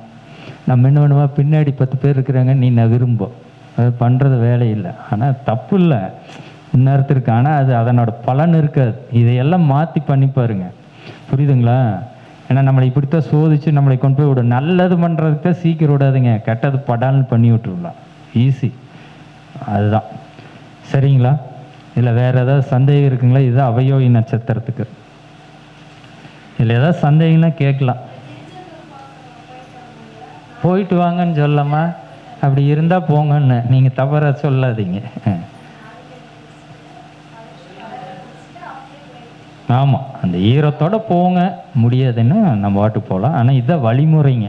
நம்ம என்ன பண்ணுவா, பின்னாடி 10 பேர் இருக்கிறாங்க, நீ நகரும்போ அது பண்ணுறது வேலை இல்லை. ஆனால் தப்பு இல்லை இன்னொருத்தருக்கு, ஆனால் அது அதனோட பலன் இருக்காது. இதையெல்லாம் மாற்றி பண்ணி பாருங்க. புரியுதுங்களா? ஏன்னா நம்மளை இப்படித்தான் சோதித்து நம்மளை கொண்டு போய் விடும். நல்லது பண்ணுறதுக்கு தான் சீக்கிரம் விடாதுங்க, கெட்டது படால்னு பண்ணி விட்டுருலாம், ஈஸி. அதுதான். சரிங்களா? இல்லை வேறு ஏதாவது சந்தேகம் இருக்குங்களா? இதுதான் அவயோகி நட்சத்திரத்துக்கு. இல்லை ஏதாவது சந்தேகம்னா கேட்கலாம். போயிட்டு வாங்கன்னு சொல்லலாமா? அப்படி இருந்தால் போங்கன்னு நீங்கள் தவறாக சொல்லாதீங்க. ஆமாம், அந்த ஈரத்தோடு போங்க. முடியாதுன்னு நம்ம வாட்டுக்கு போகலாம். ஆனால் இதுதான் வழிமுறைங்க.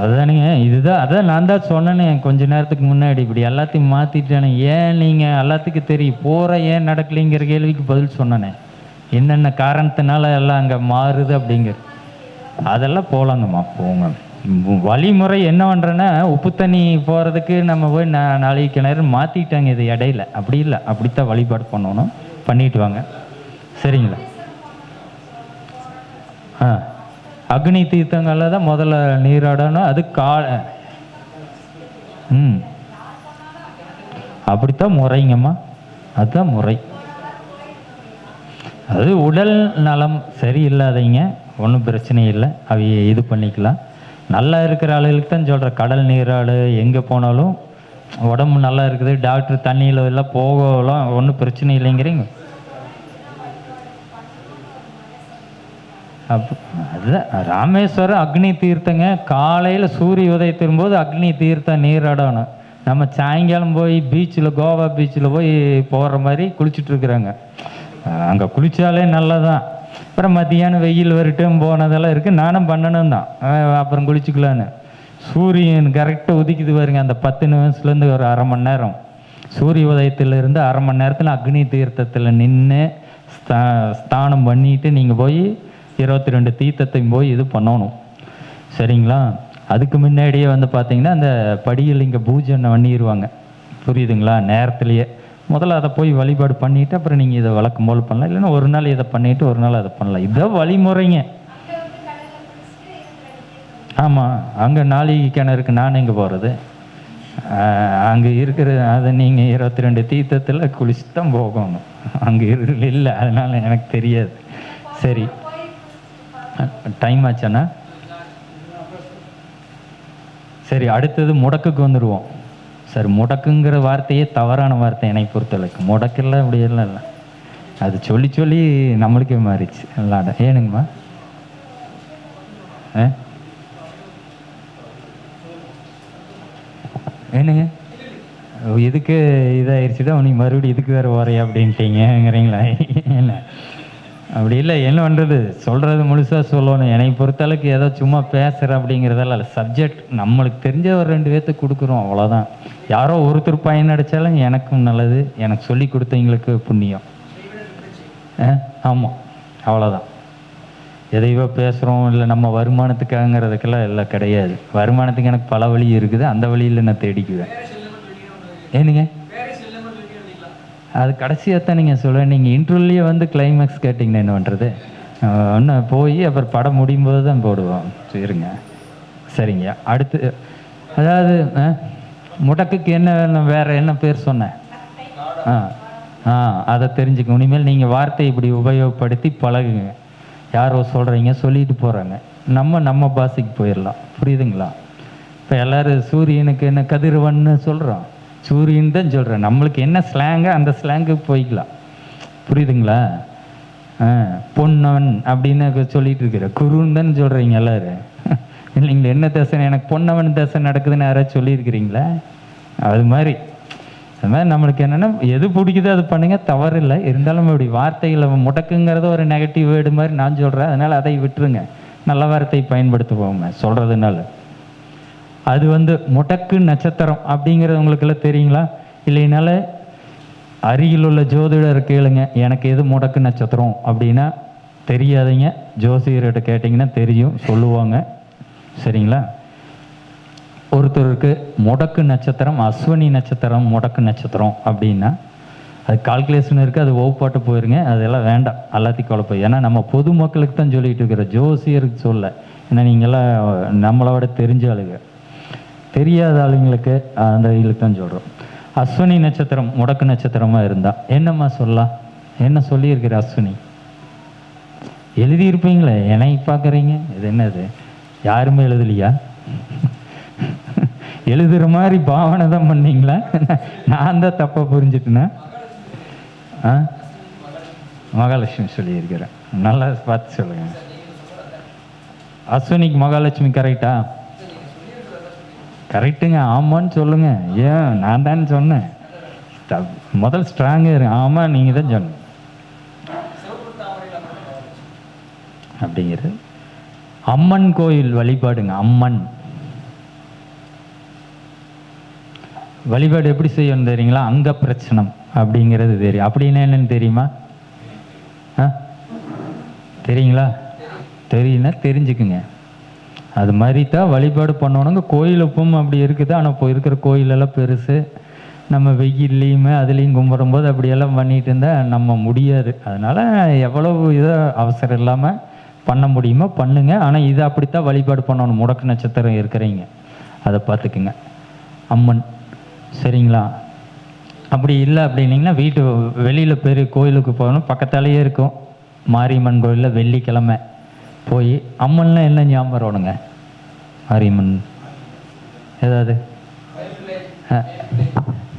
அதுதானுங்க, இதுதான். அதான் நான் தான் சொன்னேனே கொஞ்ச நேரத்துக்கு முன்னாடி, இப்படி எல்லாத்தையும் மாற்றிட்டேனே. ஏன் நீங்கள் எல்லாத்துக்கும் தெரியும் போகிற ஏன் நடக்கலைங்கிற கேள்விக்கு பதில் சொன்னேனே. என்னென்ன காரணத்தினால எல்லாம் அங்கே மாறுது அப்படிங்கிற அதெல்லாம் போகலாங்கம்மா, போங்க. வழிமுறை என்ன பண்ணுறேன்னா, உப்பு தண்ணி போகிறதுக்கு நம்ம போய் நாளைக்கு கிணறு மாற்றிட்டாங்க. இது இடையில அப்படி இல்லை, அப்படித்தான் வழிபாடு பண்ணணும். பண்ணிட்டு வாங்க, சரிங்களா? அக்னி தீர்த்தங்களில் தான் முதல்ல நீராடணும். அது அப்படித்தான் முறைங்கம்மா, அதுதான் முறை. அது உடல் நலம் சரியில்லாதீங்க, ஒன்றும் பிரச்சனை இல்லை, அவைய இது பண்ணிக்கலாம். நல்லா இருக்கிற ஆளுகளுக்கு தான் சொல்கிறேன், கடல் நீராடு எங்கே போனாலும் உடம்பு நல்லா இருக்குது, டாக்டர் தண்ணியில் எல்லாம் போகலாம், ஒன்றும் பிரச்சனை இல்லைங்கிறீங்க. அதுதான் ராமேஸ்வரம் அக்னி தீர்த்தங்க. காலையில் சூரிய உதயத்தின் போது அக்னி தீர்த்தம் நீராடணும். நம்ம சாயங்காலம் போய் பீச்சில், கோவா பீச்சில் போய் போகிற மாதிரி குளிச்சுட்டு இருக்கிறாங்க. அங்கே குளித்தாலே நல்லதான். அப்புறம் மத்தியானம் வெயில் வரட்டும் போனதெல்லாம் இருக்குது, நானும் பண்ணணும் தான். அப்புறம் குளிச்சுக்கலான்னு சூரியன் கரெக்டாக உதிக்குது பாருங்க. அந்த 10 நிமிஷத்துலேருந்து ஒரு அரை மணி நேரம், சூரிய உதயத்திலிருந்து அரை மணி நேரத்தில் அக்னி தீர்த்தத்தில் நின்று ஸ்தானம் பண்ணிவிட்டு நீங்கள் போய் 22 தீர்த்தத்தையும் போய் இது பண்ணணும், சரிங்களா? அதுக்கு முன்னாடியே வந்து பார்த்தீங்கன்னா அந்த படியில் இங்கே பூஜை பண்ணிடுவாங்க, புரியுதுங்களா? நேரத்துலையே முதல்ல அதை போய் வழிபாடு பண்ணிவிட்டு அப்புறம் நீங்கள் இதை வழக்கம் போல் பண்ணலாம். இல்லைன்னா ஒரு நாள் இதை பண்ணிவிட்டு ஒரு நாள் அதை பண்ணலாம். இதுதான் வழிமுறைங்க. ஆமாம், அங்கே நாளைக்கு கிணறுக்கு நான் எங்கே போகிறது? அங்கே இருக்கிற அதை நீங்கள் 22 தீர்த்தத்தில் குளிச்சு தான் போகணும். அங்கே இல்லை, அதனால் எனக்கு தெரியாது. சரி, டைம் ஆச்சாண்ணா? சரி, அடுத்தது முடக்குக்கு வந்துடுவோம். சரி, முடக்குங்கிற வார்த்தையே தவறான வார்த்தை என்னை பொறுத்தளவுக்கு. முடக்கெல்லாம் இப்படியெல்லாம் இல்லை, அது சொல்லி சொல்லி நம்மளுக்கே மாறிச்சு எல்லாட. ஏனுங்கம்மா? ஏனுங்க, இதுக்கு இதாகிடுச்சுதான் நீ மறுபடியும் இதுக்கு வேறு வரையா அப்படின்ட்டீங்கிறீங்களா? என்ன அப்படி இல்லை, என்ன பண்ணுறது, சொல்கிறது முழுசாக சொல்லணும். என்னை பொறுத்தளவுக்கு ஏதோ சும்மா பேசுகிற அப்படிங்கிறதெல்லாம் இல்லை. சப்ஜெக்ட் நம்மளுக்கு தெரிஞ்ச ஒரு 2 பேர்த்துக்கு கொடுக்குறோம், அவ்வளோதான். யாரோ ஒருத்தர் பயன் அடித்தாலும் எனக்கும் நல்லது, எனக்கு சொல்லி கொடுத்தவங்களுக்கு புண்ணியம். ஆமாம், அவ்வளோதான். எதையோ பேசுகிறோம் இல்லை நம்ம வருமானத்துக்காகங்கிறதுக்கெல்லாம் எல்லாம் கிடையாது. வருமானத்துக்கு எனக்கு பல வழி இருக்குது, அந்த வழியில் நான் தேடிக்குவேன். ஏனுங்க, அது கடைசியாக தான் நீங்கள் சொல்லுவேன். நீங்கள் இன்ட்ரோல்லையே வந்து கிளைமேக்ஸ் கேட்டிங்கன்னா என்ன பண்ணுறது? ஒன்று போய் அப்புறம் படம் முடியும் போது தான் போடுவோம். சரிங்க, சரிங்க. அடுத்து அதாவது முடக்குக்கு என்ன வேறு என்ன பேர் சொன்னேன்? அதை தெரிஞ்சுக்க. இனிமேல் நீங்கள் வார்த்தை இப்படி உபயோகப்படுத்தி பழகுங்க. யாரோ சொல்கிறீங்க, சொல்லிட்டு போகிறாங்க, நம்ம பாஷைக்கு போயிடலாம், புரியுதுங்களா? இப்போ எல்லோரும் சூரியனுக்கு என்ன கதிரவன்னு சொல்கிறோம், சூரியன் தான் சொல்கிறேன். நம்மளுக்கு என்ன ஸ்லாங்கோ அந்த ஸ்லாங்குக்கு போய்க்கலாம், புரியுதுங்களா? பொன்னவன் அப்படின்னு சொல்லிட்டு இருக்கிற குருன்னு தான் சொல்கிறீங்க எல்லோரும். இல்லைங்களா? என்ன தசை எனக்கு பொன்னவன் தசை நடக்குதுன்னு யாராச்சும் சொல்லியிருக்கிறீங்களா? அது மாதிரி நம்மளுக்கு என்னென்னா எது பிடிக்குதோ அது பண்ணுங்க, தவறு இல்லை. இருந்தாலும் இப்படி வார்த்தைகளை முடக்குங்கிறத ஒரு நெகட்டிவ் வேர்டு மாதிரி நான் சொல்கிறேன், அதனால் அதை விட்டுருங்க. நல்ல வார்த்தை பயன்படுத்துவோங்க சொல்கிறதுனால. அது வந்து முடக்கு நட்சத்திரம் அப்படிங்கிறது உங்களுக்கெல்லாம் தெரியுங்களா? இல்லைனால அருகில் உள்ள ஜோதிடர் கேளுங்க, எனக்கு எது முடக்கு நட்சத்திரம் அப்படின்னா தெரியாதீங்க, ஜோசியர்கிட்ட கேட்டிங்கன்னா தெரியும், சொல்லுவாங்க, சரிங்களா? ஒருத்தருக்கு முடக்கு நட்சத்திரம் அஸ்வினி நட்சத்திரம் முடக்கு நட்சத்திரம் அப்படின்னா அது கால்குலேஷன் இருக்குது, அது வகுப்பாட்டு போயிருங்க, அதெல்லாம் வேண்டாம், எல்லாத்தையும் குழப்பம். ஏன்னா நம்ம பொதுமக்களுக்கு தான் சொல்லிகிட்டு இருக்கிற, ஜோசியருக்கு சொல்ல. ஏன்னா நீங்கள்லாம் நம்மளோட தெரிஞ்ச ஆளுங்க, தெரியாத ஆளுங்களுக்கு அந்த இதுக்கு தான் சொல்கிறோம். அஸ்வினி நட்சத்திரம் முடக்கு நட்சத்திரமாக இருந்தால் என்னம்மா சொல்லலாம்? என்ன சொல்லியிருக்கிற அஸ்வினி? எழுதியிருப்பீங்களே, என்னை பார்க்குறீங்க, இது என்னது? யாருமே எழுதலையா? எழுதுகிற மாதிரி பாவனை தான் பண்ணீங்களா? நான் தான் தப்பாக புரிஞ்சுட்டேன்னா? ஆ, மகாலட்சுமி சொல்லியிருக்கிறேன். நல்லா பார்த்து சொல்லுங்கள். அஸ்வினிக்கு மகாலட்சுமி கரெக்டா? கரெக்டுங்க, ஆமான்னு சொல்லுங்க. ஏன் நான் தானே சொன்னேன். முதல் ஸ்ட்ராங்காக இருக்கு. ஆமாம், நீங்கள் தான் சொன்ன அப்படிங்கிறது. அம்மன் கோயில் வழிபாடுங்க. அம்மன் வழிபாடு எப்படி செய்யணும் தெரியுங்களா? அங்க பிரச்சனம் அப்படிங்கிறது தெரியும். அப்படின்னா என்னன்னு தெரியுமா? தெரியுங்களா? தெரியுன்னா தெரிஞ்சுக்குங்க. அது மாதிரி தான் வழிபாடு பண்ணணுங்க. கோயில் உப்பும் அப்படி இருக்குது. ஆனால் இப்போ இருக்கிற கோயிலெல்லாம் பெருசு. நம்ம வெயில்லையுமே அதுலேயும் கும்பிடும்போது அப்படியெல்லாம் பண்ணிகிட்டு இருந்தால் நம்ம முடியாது. அதனால் எவ்வளவு இதை அவசரம் இல்லாமல் பண்ண முடியுமோ பண்ணுங்க. ஆனால் இதை அப்படித்தான் வழிபாடு பண்ணணும். முடக்கு நட்சத்திரம் இருக்கிறீங்க, அதை பார்த்துக்குங்க. அம்மன் சரிங்களா? அப்படி இல்லை அப்படின்னீங்கன்னா வீட்டு வெளியில் பெரிய கோயிலுக்கு போகணும். பக்கத்தாலேயே இருக்கும் மாரியம்மன் கோயிலில். வெள்ளிக்கிழமை போய் அம்மன்லாம் என்ன ஞாபகம் வரணுங்க? மாரியம்மன் ஏதாவது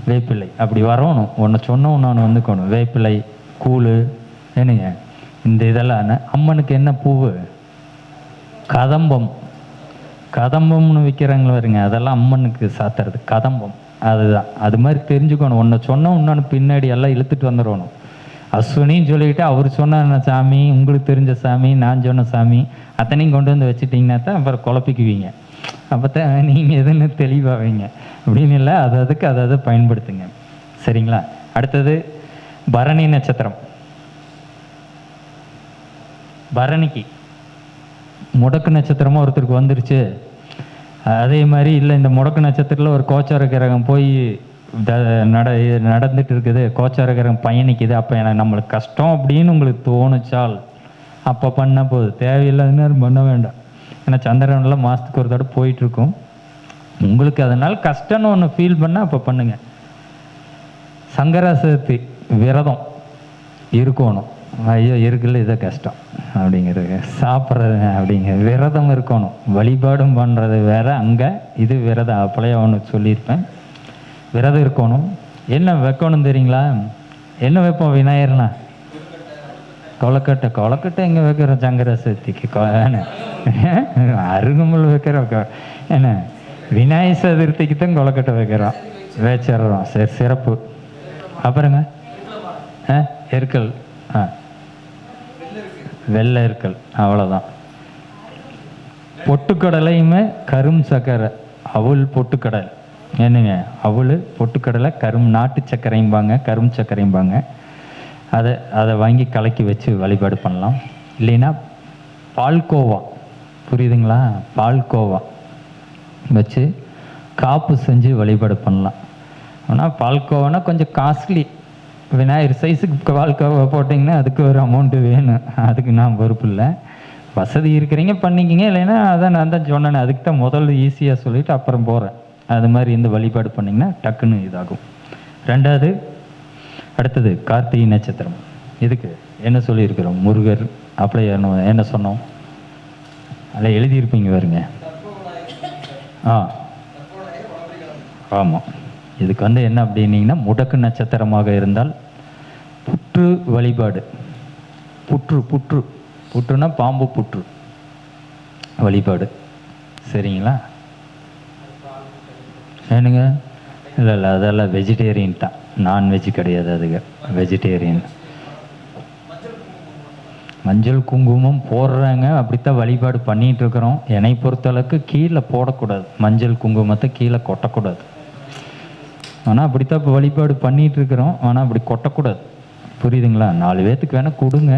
வேப்பிலை அப்படி வரணும். ஒன்று சொன்னோம், நான் வந்துக்கணும். வேப்பிலை, கூழ், என்னங்க இந்த இதெல்லாம். அம்மனுக்கு என்ன பூவு? கதம்பம். கதம்பம்னு விற்கிறாங்களே வருங்க, அதெல்லாம் அம்மனுக்கு சாத்துறது கதம்பம். அதுதான். அது மாதிரி தெரிஞ்சுக்கணும். ஒன்று சொன்னோம், இன்னொன்று பின்னாடி எல்லாம் இழுத்துட்டு வந்துடணும். அஸ்வினின்னு சொல்லிக்கிட்டு அவர் சொன்ன சாமி, உங்களுக்கு தெரிஞ்ச சாமி, நான் சொன்ன சாமி அத்தனையும் கொண்டு வந்து வச்சுட்டிங்கன்னா தான் அப்புறம் குழப்பிக்குவீங்க. அப்போ தான் நீங்கள் எதுன்னு தெளிவாவீங்க. அப்படின்னு இல்லை, அதுக்கு அதை பயன்படுத்துங்க. சரிங்களா? அடுத்தது பரணி நட்சத்திரம். பரணிக்கு முடக்கு நட்சத்திரமாக ஒருத்தருக்கு வந்துருச்சு. அதே மாதிரி இல்லை, இந்த முடக்கு நட்சத்திரத்தில் ஒரு கோச்சார கிரகம் போய் நடந்துட்டு இருக்குது, கோச்சார கிரகம் பயணிக்குது. அப்போ எனக்கு நம்மளுக்கு கஷ்டம் அப்படின்னு உங்களுக்கு தோணுச்சால் அப்போ பண்ண போகுது. தேவையில்லாத பண்ண வேண்டாம். ஏன்னா சந்திரன்லாம் மாதத்துக்கு ஒரு தடவை போயிட்டுருக்கும். உங்களுக்கு அதனால் கஷ்டம்னு ஒன்று ஃபீல் பண்ணால் அப்போ பண்ணுங்க. சங்கரா சதுர்த்தி விரதம் இருக்கணும். ஐயோ இருக்குல்ல, இதை கஷ்டம் அப்படிங்கிறது சாப்பிட்றது அப்படிங்கிறது விரதம் இருக்கணும். வழிபாடும் பண்ணுறது வேற, அங்கே இது விரதம். அப்பளையே அவனுக்கு சொல்லியிருப்பேன். விரதம் இருக்கணும். என்ன வைக்கணும் தெரியுங்களா? என்ன வைப்போம் விநாயகர்னா? கொலக்கட்டை. கொலக்கட்டை எங்கே வைக்கிறோம்? சங்கர சதுர்த்திக்கு அருகம்புல் வைக்கிறோம். என்ன விநாயகர் சதுர்த்திக்கு தான் கொலக்கட்டை வைக்கிறோம், வச்சிட்றோம். சரி, சிறப்பு. அப்புறங்க எருக்கல். வெள்ளை இருக்கல், அவ்வளோதான். பொட்டுக்கடலையுமே கரும் சர்க்கரை, அவுள் பொட்டுக்கடலை. என்னங்க அவுள் பொட்டுக்கடலை, நாட்டு சர்க்கரைம்பாங்க, கரும் சர்க்கரைம்பாங்க. அதை வாங்கி கலக்கி வச்சு வழிபாடு பண்ணலாம். இல்லைன்னா பால்கோவா, புரியுதுங்களா? பால்கோவா வச்சு காப்பு செஞ்சு வழிபாடு பண்ணலாம். ஆனால் பால்கோவானா கொஞ்சம் காஸ்ட்லி. விநாயகர் சைஸுக்கு பால்கோவா போட்டிங்கன்னா அதுக்கு ஒரு அமௌண்ட்டு வேணும். அதுக்கு நான் பொறுப்பு இல்லை. வசதி இருக்கிறீங்க பண்ணிக்கிங்க, இல்லைன்னா அதான் நான் தான் சொன்னேன். அதுக்கு தான் முதல்ல ஈஸியாக சொல்லிவிட்டு அப்புறம் போகிறேன். அது மாதிரி இந்த வழிபாடு பண்ணிங்கன்னா டக்குன்னு இதாகும். ரெண்டாவது, அடுத்தது கார்த்திகை நட்சத்திரம். இதுக்கு என்ன சொல்லியிருக்கிறோம்? முருகர். அப்படி என்ன சொன்னோம்? அதில் எழுதியிருப்பீங்க வருங்க. ஆமாம். இதுக்கு என்ன அப்படின்னீங்கன்னா, முடக்கு நட்சத்திரமாக இருந்தால் புற்று வழிபாடு. புற்றுனா பாம்பு புற்று வழிபாடு. சரிங்களா? ஏனுங்க? இல்லை அதெல்லாம் வெஜிடேரியன் தான், நான்வெஜ் கிடையாது. அதுக்கு வெஜிடேரியன். மஞ்சள் குங்குமம் போடுறாங்க, அப்படித்தான் வழிபாடு பண்ணிகிட்டு இருக்கிறோம். என்னை பொறுத்தளவுக்கு கீழே போடக்கூடாது. மஞ்சள் குங்குமத்தை கீழே கொட்டக்கூடாது. ஆனால் அப்படித்தான் இப்போ வழிபாடு பண்ணிகிட்டு இருக்கிறோம். ஆனால் அப்படி கொட்டக்கூடாது. புரியுதுங்களா? 4 பேர்த்துக்கு வேணால் கொடுங்க,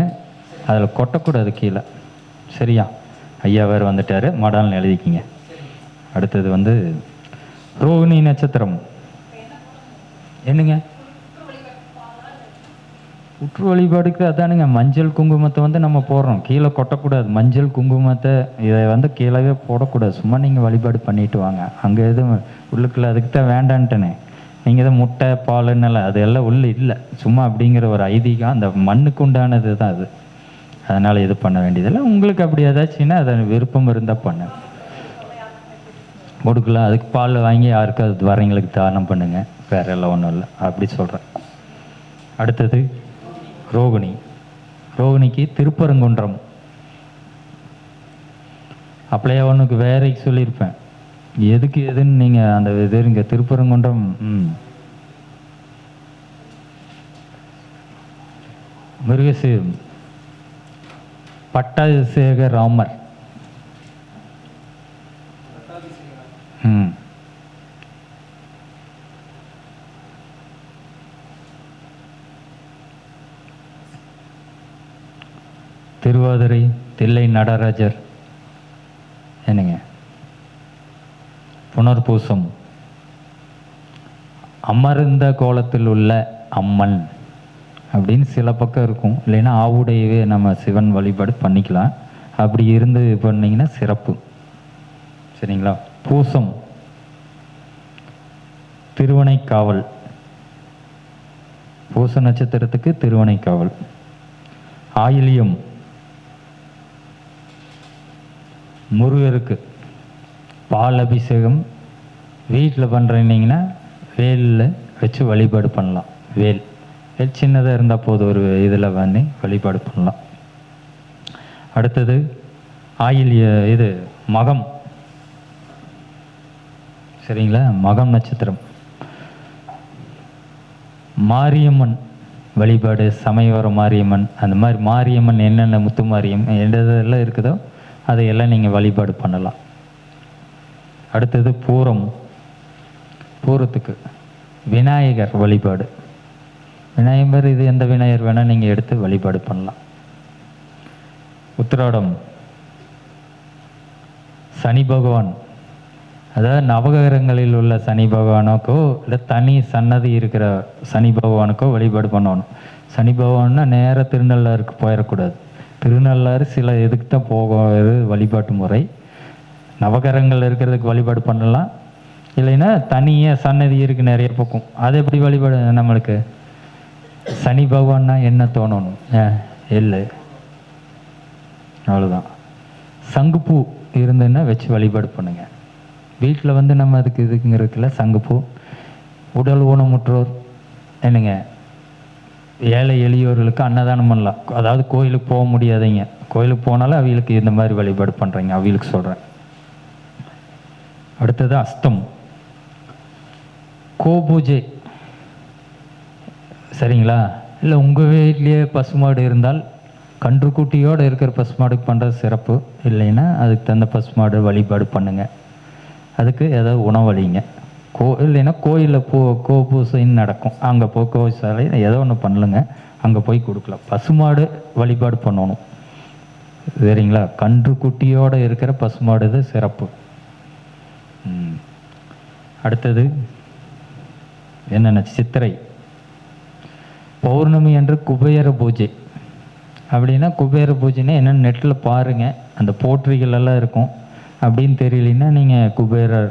அதில் கொட்டக்கூடாது கீழே. சரியா? ஐயா வேறு வந்துட்டார், மடால்னு எழுதிக்கிங்க. அடுத்தது ரோகிணி நட்சத்திரம். என்னங்க புற்று வழிபாடுக்கு அதானுங்க, மஞ்சள் குங்குமத்தை நம்ம போடுறோம், கீழே கொட்டக்கூடாது. மஞ்சள் குங்குமத்தை இதை கீழே போடக்கூடாது. சும்மா நீங்கள் வழிபாடு பண்ணிட்டு வாங்க. அங்கே எதுவும் உள்ளுக்குள்ள அதுக்கு தான் வேண்டான்ட்டேனே. நீங்கள் தான் முட்டை பாலுன்னெல்லாம் அது எல்லாம் உள்ள இல்லை. சும்மா அப்படிங்கிற ஒரு ஐதீகம், அந்த மண்ணுக்கு உண்டானது தான் அது. அதனால் இது பண்ண வேண்டியதில்லை. உங்களுக்கு அப்படி ஏதாச்சுன்னா அதை விருப்பம் இருந்தால் பண்ண. கொடுக்கலாம். அதுக்கு பால் வாங்கி யாருக்காவது வரவங்களுக்கு தானம் பண்ணுங்கள், வேற எல்லாம் ஒன்றும் இல்லை அப்படி சொல்கிறேன். அடுத்தது ரோகிணி. ரோகிணிக்கு திருப்பரங்குன்றம். அப்படியே ஒன்றுக்கு வேறைக்கு சொல்லியிருப்பேன், எதுக்கு எதுன்னு நீங்கள் அந்த இது இங்கே திருப்பரங்குன்றம். மிருகசீரம் பட்டாபிஷேக ராமர். திருவாதிரை தில்லை நடராஜர். என்னங்க புனர்பூசம். அமர்ந்த கோலத்தில் உள்ள அம்மன் அப்படின்னு சில பக்கம் இருக்கும். இல்லைன்னா ஆவுடையவே நம்ம சிவன் வழிபாடு பண்ணிக்கலாம். அப்படி இருந்து பண்ணிங்கன்னா சிறப்பு. சரிங்களா? பூசம் திருவனைக்காவல். பூச நட்சத்திரத்துக்கு திருவனைக்காவல். ஆயிலியம் முருகருக்கு பால் அபிஷேகம் வீட்டில் பண்ணுறீங்கன்னா வேலில் வச்சு வழிபாடு பண்ணலாம். வேல் சின்னதாக இருந்தால் போதும், ஒரு இதில் பண்ணி வழிபாடு பண்ணலாம். அடுத்தது இது மகம். சரிங்களா? மகம் நட்சத்திரம். மாரியம்மன் வழிபாடு, சமயவர மாரியம்மன், அந்த மாதிரி மாரியம்மன் என்னென்ன முத்து மாரியம்மன் எதெல்லாம் இருக்குதோ அதையெல்லாம் நீங்கள் வழிபாடு பண்ணலாம். அடுத்தது பூரம். பூரத்துக்கு விநாயகர் வழிபாடு. விநாயகர் இது எந்த விநாயகர் வேணால் நீங்கள் எடுத்து வழிபாடு பண்ணலாம். உத்திராடம் சனி பகவான். அதாவது நவகிரகங்களில் உள்ள சனி பகவானுக்கோ இல்லை தனி சன்னதி இருக்கிற சனி பகவானுக்கோ வழிபாடு பண்ணணும். சனி பகவான்னா நேராக திருநள்ளாருக்கு போயிடக்கூடாது. திருநள்ளாறு சில இதுக்கு தான் போகிறது வழிபாட்டு முறை. நவகிரகங்கள் இருக்கிறதுக்கு வழிபாடு பண்ணலாம். இல்லைன்னா தனியாக சன்னதி இருக்குது நிறைய பக்கம், அது எப்படி வழிபாடு? நம்மளுக்கு சனி பகவான்னா என்ன தோணணும்? இல்லை, அவ்வளோதான். சங்குப்பூ இருந்ததுன்னா வச்சு வழிபாடு பண்ணுங்கள். வீட்டில் வந்து நம்ம அதுக்கு இதுக்குங்கிறதுக்குல சங்குப்பூ. உடல் ஊனமுற்றோர் என்னங்க ஏழை எளியோர்களுக்கு அன்னதானம் பண்ணலாம். அதாவது கோயிலுக்கு போக முடியாதீங்க, கோயிலுக்கு போனாலும் அவங்களுக்கு இந்த மாதிரி வழிபாடு பண்ணுறீங்க, அவங்களுக்கு சொல்கிறேன். அடுத்தது அஸ்தம் கோபூஜை. சரிங்களா? இல்லை உங்கள் வீட்லேயே பசுமாடு இருந்தால் கன்றுக்குட்டியோடு இருக்கிற பசுமாடுக்கு பண்ணுறது சிறப்பு. இல்லைன்னா அதுக்கு தகுந்த பசுமாடு வழிபாடு பண்ணுங்கள். அதுக்கு ஏதாவது உணவளிங்க. இல்லைன்னா கோயிலில் கோபூசைன்னு நடக்கும், அங்கே கோவில் சாலை ஏதோ ஒன்று பண்ணலுங்க, அங்கே போய் கொடுக்கலாம். பசுமாடு வழிபாடு பண்ணணும். சரிங்களா? கன்றுக்குட்டியோடு இருக்கிற பசுமாடு இது சிறப்பு. அடுத்தது என்னென்ன? சித்திரை பௌர்ணமி அன்று குபேர பூஜை. அப்படின்னா குபேர பூஜைன்னா என்னென்னு நெட்டில் பாருங்கள், அந்த போற்றிகள் எல்லாம் இருக்கும். அப்படின்னு தெரியலன்னா நீங்கள் குபேரர்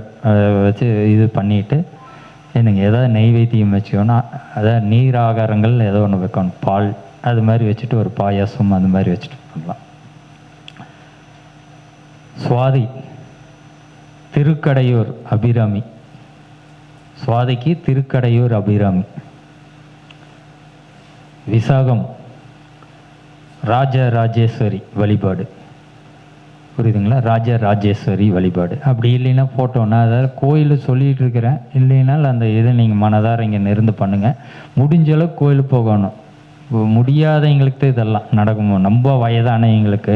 வச்சு இது பண்ணிவிட்டு என்னங்க ஏதாவது நெய்வேத்தியம் வச்சுக்கணும். அதாவது நீர் ஆகாரங்கள் ஏதோ ஒன்று வைக்கணும், பால் அது மாதிரி வச்சுட்டு ஒரு பாயாசம் அது மாதிரி வச்சுட்டு பண்ணலாம். சுவாதி திருக்கடையூர் அபிராமி. சுவாதிக்கு திருக்கடையூர் அபிராமி. விசாகம் ராஜராஜேஸ்வரி வழிபாடு. புரியுதுங்களா? ராஜராஜேஸ்வரி வழிபாடு. அப்படி இல்லைன்னா போட்டோன்னா, அதாவது கோயில் சொல்லிகிட்டு இருக்கிறேன், இல்லைனாலும் அந்த இதை நீங்கள் மனதார இங்கே நிறுந்து பண்ணுங்கள். முடிஞ்ச அளவுக்கு கோயிலுக்கு போகணும். முடியாதவங்களுக்கு தான் இதெல்லாம் நடக்கும். ரொம்ப வயதானவங்களுக்கு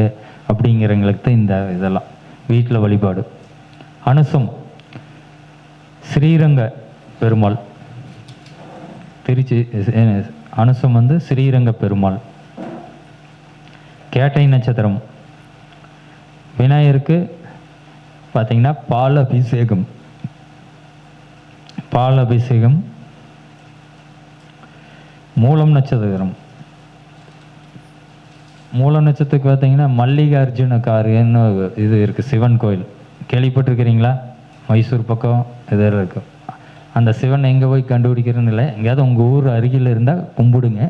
அப்படிங்கிறவங்களுக்கு தான் இந்த இதெல்லாம் வீட்டில் வழிபாடு. அனுசம் ஸ்ரீரங்க பெருமாள். திருச்சி அனுசம் வந்து ஸ்ரீரங்க பெருமாள். கேட்டை நட்சத்திரம் விநாயகருக்கு பார்த்தீங்கன்னா பால் அபிஷேகம். பால் அபிஷேகம். மூலம் நட்சத்திரம். மூலம் நட்சத்திரத்துக்கு பார்த்தீங்கன்னா மல்லிகார்ஜுன காருன்னு இது இருக்குது, சிவன் கோயில். கேள்விப்பட்டிருக்கிறீங்களா? மைசூர் பக்கம் இதெல்லாம் இருக்குது. அந்த சிவன் எங்கே போய் கண்டுபிடிக்கிறதுன்னு இல்லை, எங்கேயாவது உங்கள் ஊர் அருகில் இருந்தால் கும்பிடுங்க.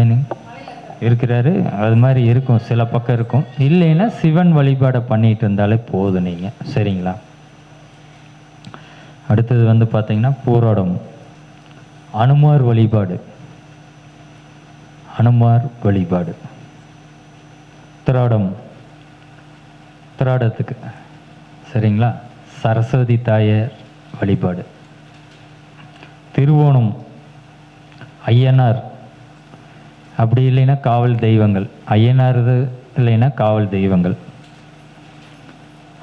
ஏன்னு இருக்கிறாரு, அது மாதிரி இருக்கும், சில பக்கம் இருக்கும். இல்லைன்னா சிவன் வழிபாடை பண்ணிகிட்டு இருந்தாலே போதும் நீங்கள். சரிங்களா? அடுத்தது வந்து பார்த்தீங்கன்னா பூராடம், அனுமார் வழிபாடு. அனுமார் வழிபாடு. உத்திராடம், உத்திராடத்துக்கு சரிங்களா, சரஸ்வதி தாயார் வழிபாடு. திருவோணம், ஐயனார், அப்படி இல்லைன்னா காவல் தெய்வங்கள். ஐயனார் இல்லைன்னா காவல் தெய்வங்கள்.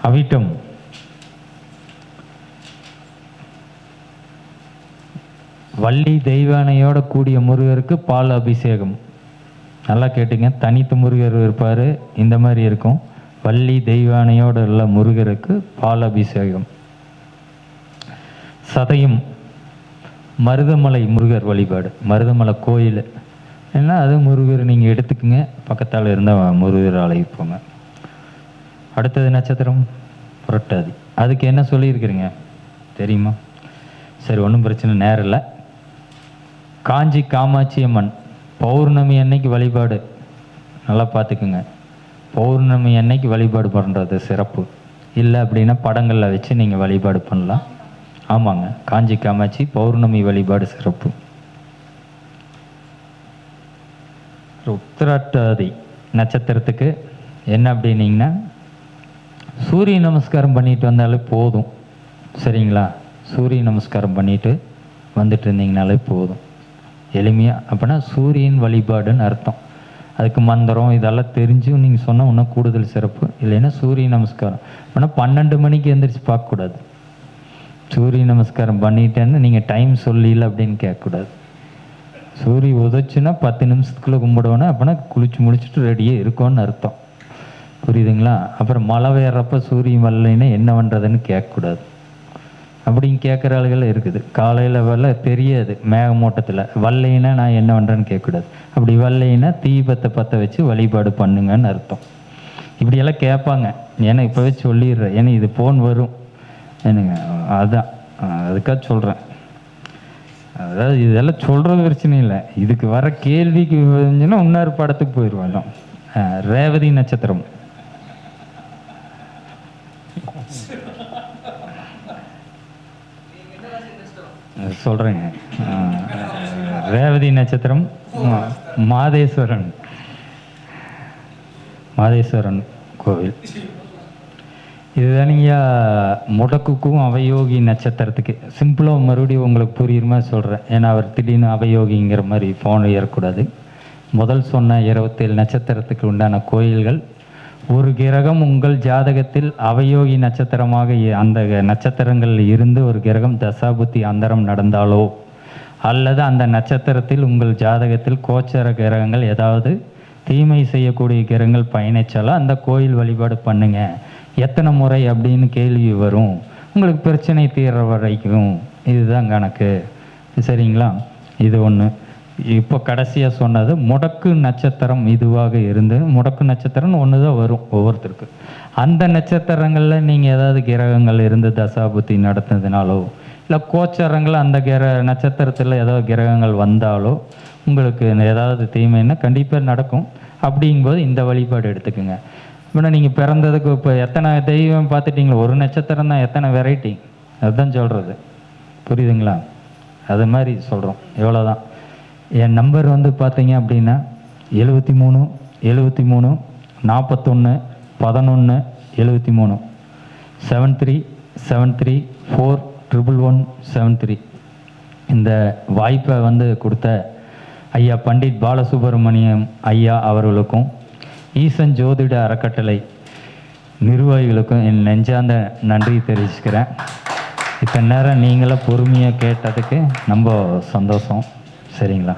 அவிட்டம், வள்ளி தெய்வானையோட கூடிய முருகருக்கு பால் அபிஷேகம். நல்லா கேட்டுங்க, தனித்து முருகர் இருப்பார், இந்த மாதிரி இருக்கும். வள்ளி தெய்வானையோடு உள்ள முருகருக்கு பால் அபிஷேகம். சதயம், மருதமலை முருகர் வழிபாடு. மருதமலை கோயில் ஏன்னா அது முருகர் நீங்கள் எடுத்துக்குங்க, பக்கத்தால் இருந்தால் முருகர் ஆலயம் போங்க. அடுத்தது நட்சத்திரம் புரட்டாதி. அதுக்கு என்ன சொல்லியிருக்கிறீங்க தெரியுமா? சரி, ஒன்றும் பிரச்சனை, நேரம் இல்லை. காஞ்சி காமாட்சி அம்மன் பௌர்ணமி அன்னைக்கு வழிபாடு. நல்லா பார்த்துக்குங்க, பௌர்ணமி அன்னைக்கு வழிபாடு பண்ணுறது சிறப்பு. இல்லை அப்படின்னா படங்களில் வச்சு நீங்கள் வழிபாடு பண்ணலாம். ஆமாங்க, காஞ்சி காமாட்சி பௌர்ணமி வழிபாடு சிறப்பு. உத்திராட்டாதி நட்சத்திரத்துக்கு என்ன அப்படின்னீங்கன்னா, சூரிய நமஸ்காரம் பண்ணிட்டு வந்தாலே போதும். சரிங்களா, சூரிய நமஸ்காரம் பண்ணிட்டு வந்துட்டு இருந்தீங்கனாலே போதும், எளிமையாக. அப்படின்னா சூரியன் வழிபாடுன்னு அர்த்தம். அதுக்கு மந்திரம் இதெல்லாம் தெரிஞ்சும் நீங்கள் சொன்னால் இன்னும் கூடுதல் சிறப்பு. இல்லைன்னா சூரிய நமஸ்காரம் அப்படின்னா 12 மணிக்கு எந்திரிச்சு பார்க்கக்கூடாது. சூரிய நமஸ்காரம் பண்ணிட்டேன்னு நீங்கள் டைம் சொல்லல அப்படின்னு கேட்கக்கூடாது. சூரிய உதச்சுன்னா 10 நிமிஷத்துக்குள்ளே கும்பிடுவோன்னா அப்படின்னா குளிச்சு முடிச்சுட்டு ரெடியே இருக்கோன்னு அர்த்தம். புரியுதுங்களா? அப்புறம் மழை வேறப்போ சூரியன் வரலைன்னா என்ன பண்ணுறதுன்னு கேட்கக்கூடாது. அப்படின்னு கேட்குற ஆளுகள் இருக்குது. காலையில் வரல தெரியாது, மேகமூட்டத்தில் வரலைன்னா நான் என்ன பண்ணுறேன்னு கேட்கக்கூடாது. அப்படி வரலைன்னா தீபத்தை பற்ற வச்சு வழிபாடு பண்ணுங்கன்னு அர்த்தம். இப்படியெல்லாம் கேட்பாங்க. ஏன்னா இப்போவே சொல்லிடுறேன், ஏன்னா இது ஃபோன் வரும் என்னங்க, அதான் அதுக்காக சொல்கிறேன். அதாவது இதெல்லாம் சொல்கிறது பிரச்சனை இல்லை, இதுக்கு வர கேள்விக்கு வந்துச்சுன்னா இன்னொரு படத்துக்கு போயிடுவோம். ரேவதி நட்சத்திரம். சொல்கிறேங்க, ரேவதி நட்சத்திரம் மாதேஸ்வரன், மாதேஸ்வரன் கோவில். இதுதானிங்க முடக்குக்கும் அவயோகி நட்சத்திரத்துக்கு. சிம்பிளாக மறுபடியும் உங்களுக்கு புரியுற மாதிரி சொல்கிறேன், ஏன்னா அவர் திடீர்னு அவயோகிங்கிற மாதிரி ஃபோன் ஏறக்கூடாது. முதல் சொன்ன 27 நட்சத்திரத்துக்கு உண்டான கோயில்கள். ஒரு கிரகம் உங்கள் ஜாதகத்தில் அவயோகி நட்சத்திரமாக அந்த நட்சத்திரங்கள் இருந்து ஒரு கிரகம் தசாபுத்தி அந்தரம் நடந்தாலோ, அல்லது அந்த நட்சத்திரத்தில் உங்கள் ஜாதகத்தில் கோச்சர கிரகங்கள் ஏதாவது தீமை செய்யக்கூடிய கிரகங்கள் பயணிச்சாலும் அந்த கோயில் வழிபாடு பண்ணுங்க. எத்தனை முறை அப்படின்னு கேள்வி வரும், உங்களுக்கு பிரச்சனை தீர்ற வரைக்கும். இதுதான் கணக்கு. சரிங்களா? இது ஒன்று. இப்போ கடைசியாக சொன்னது முடக்கு நட்சத்திரம் இதுவாக இருந்து, முடக்கு நட்சத்திரம்னு ஒன்று தான் வரும் ஒவ்வொருத்தருக்கு. அந்த நட்சத்திரங்களில் நீங்கள் ஏதாவது கிரகங்கள் இருந்து தசாபுத்தி நடத்துனதுனாலோ, இல்லை கோச்சரங்கள் அந்த நட்சத்திரத்தில் ஏதாவது கிரகங்கள் வந்தாலோ உங்களுக்கு ஏதாவது தீமைன்னா கண்டிப்பாக நடக்கும். அப்படிங்கும்போது இந்த வழிபாடு எடுத்துக்கோங்க. இப்போ நீங்கள் பிறந்ததுக்கு இப்போ எத்தனை தெய்வம் பார்த்துட்டிங்களோ, ஒரு நட்சத்திரம் தான், எத்தனை வெரைட்டி, அதுதான் சொல்கிறது. புரியுதுங்களா? அது மாதிரி சொல்கிறோம், எவ்வளோதான். என் நம்பர் வந்து பார்த்தீங்க அப்படின்னா 73 73 41 11 73 7373411173. இந்த வாய்ப்பை வந்து கொடுத்த ஐயா பண்டிட் பாலசுப்ரமணியம் ஐயா அவர்களுக்கும் ஈசன் ஜோதிட அறக்கட்டளை நிர்வாகிகளுக்கும் என் நெஞ்சார்ந்த நன்றி தெரிவிச்சுக்கிறேன். இத்தனை நேரம் நீங்களும் பொறுமையாக கேட்டதுக்கு ரொம்ப சந்தோஷம். சரிங்களா?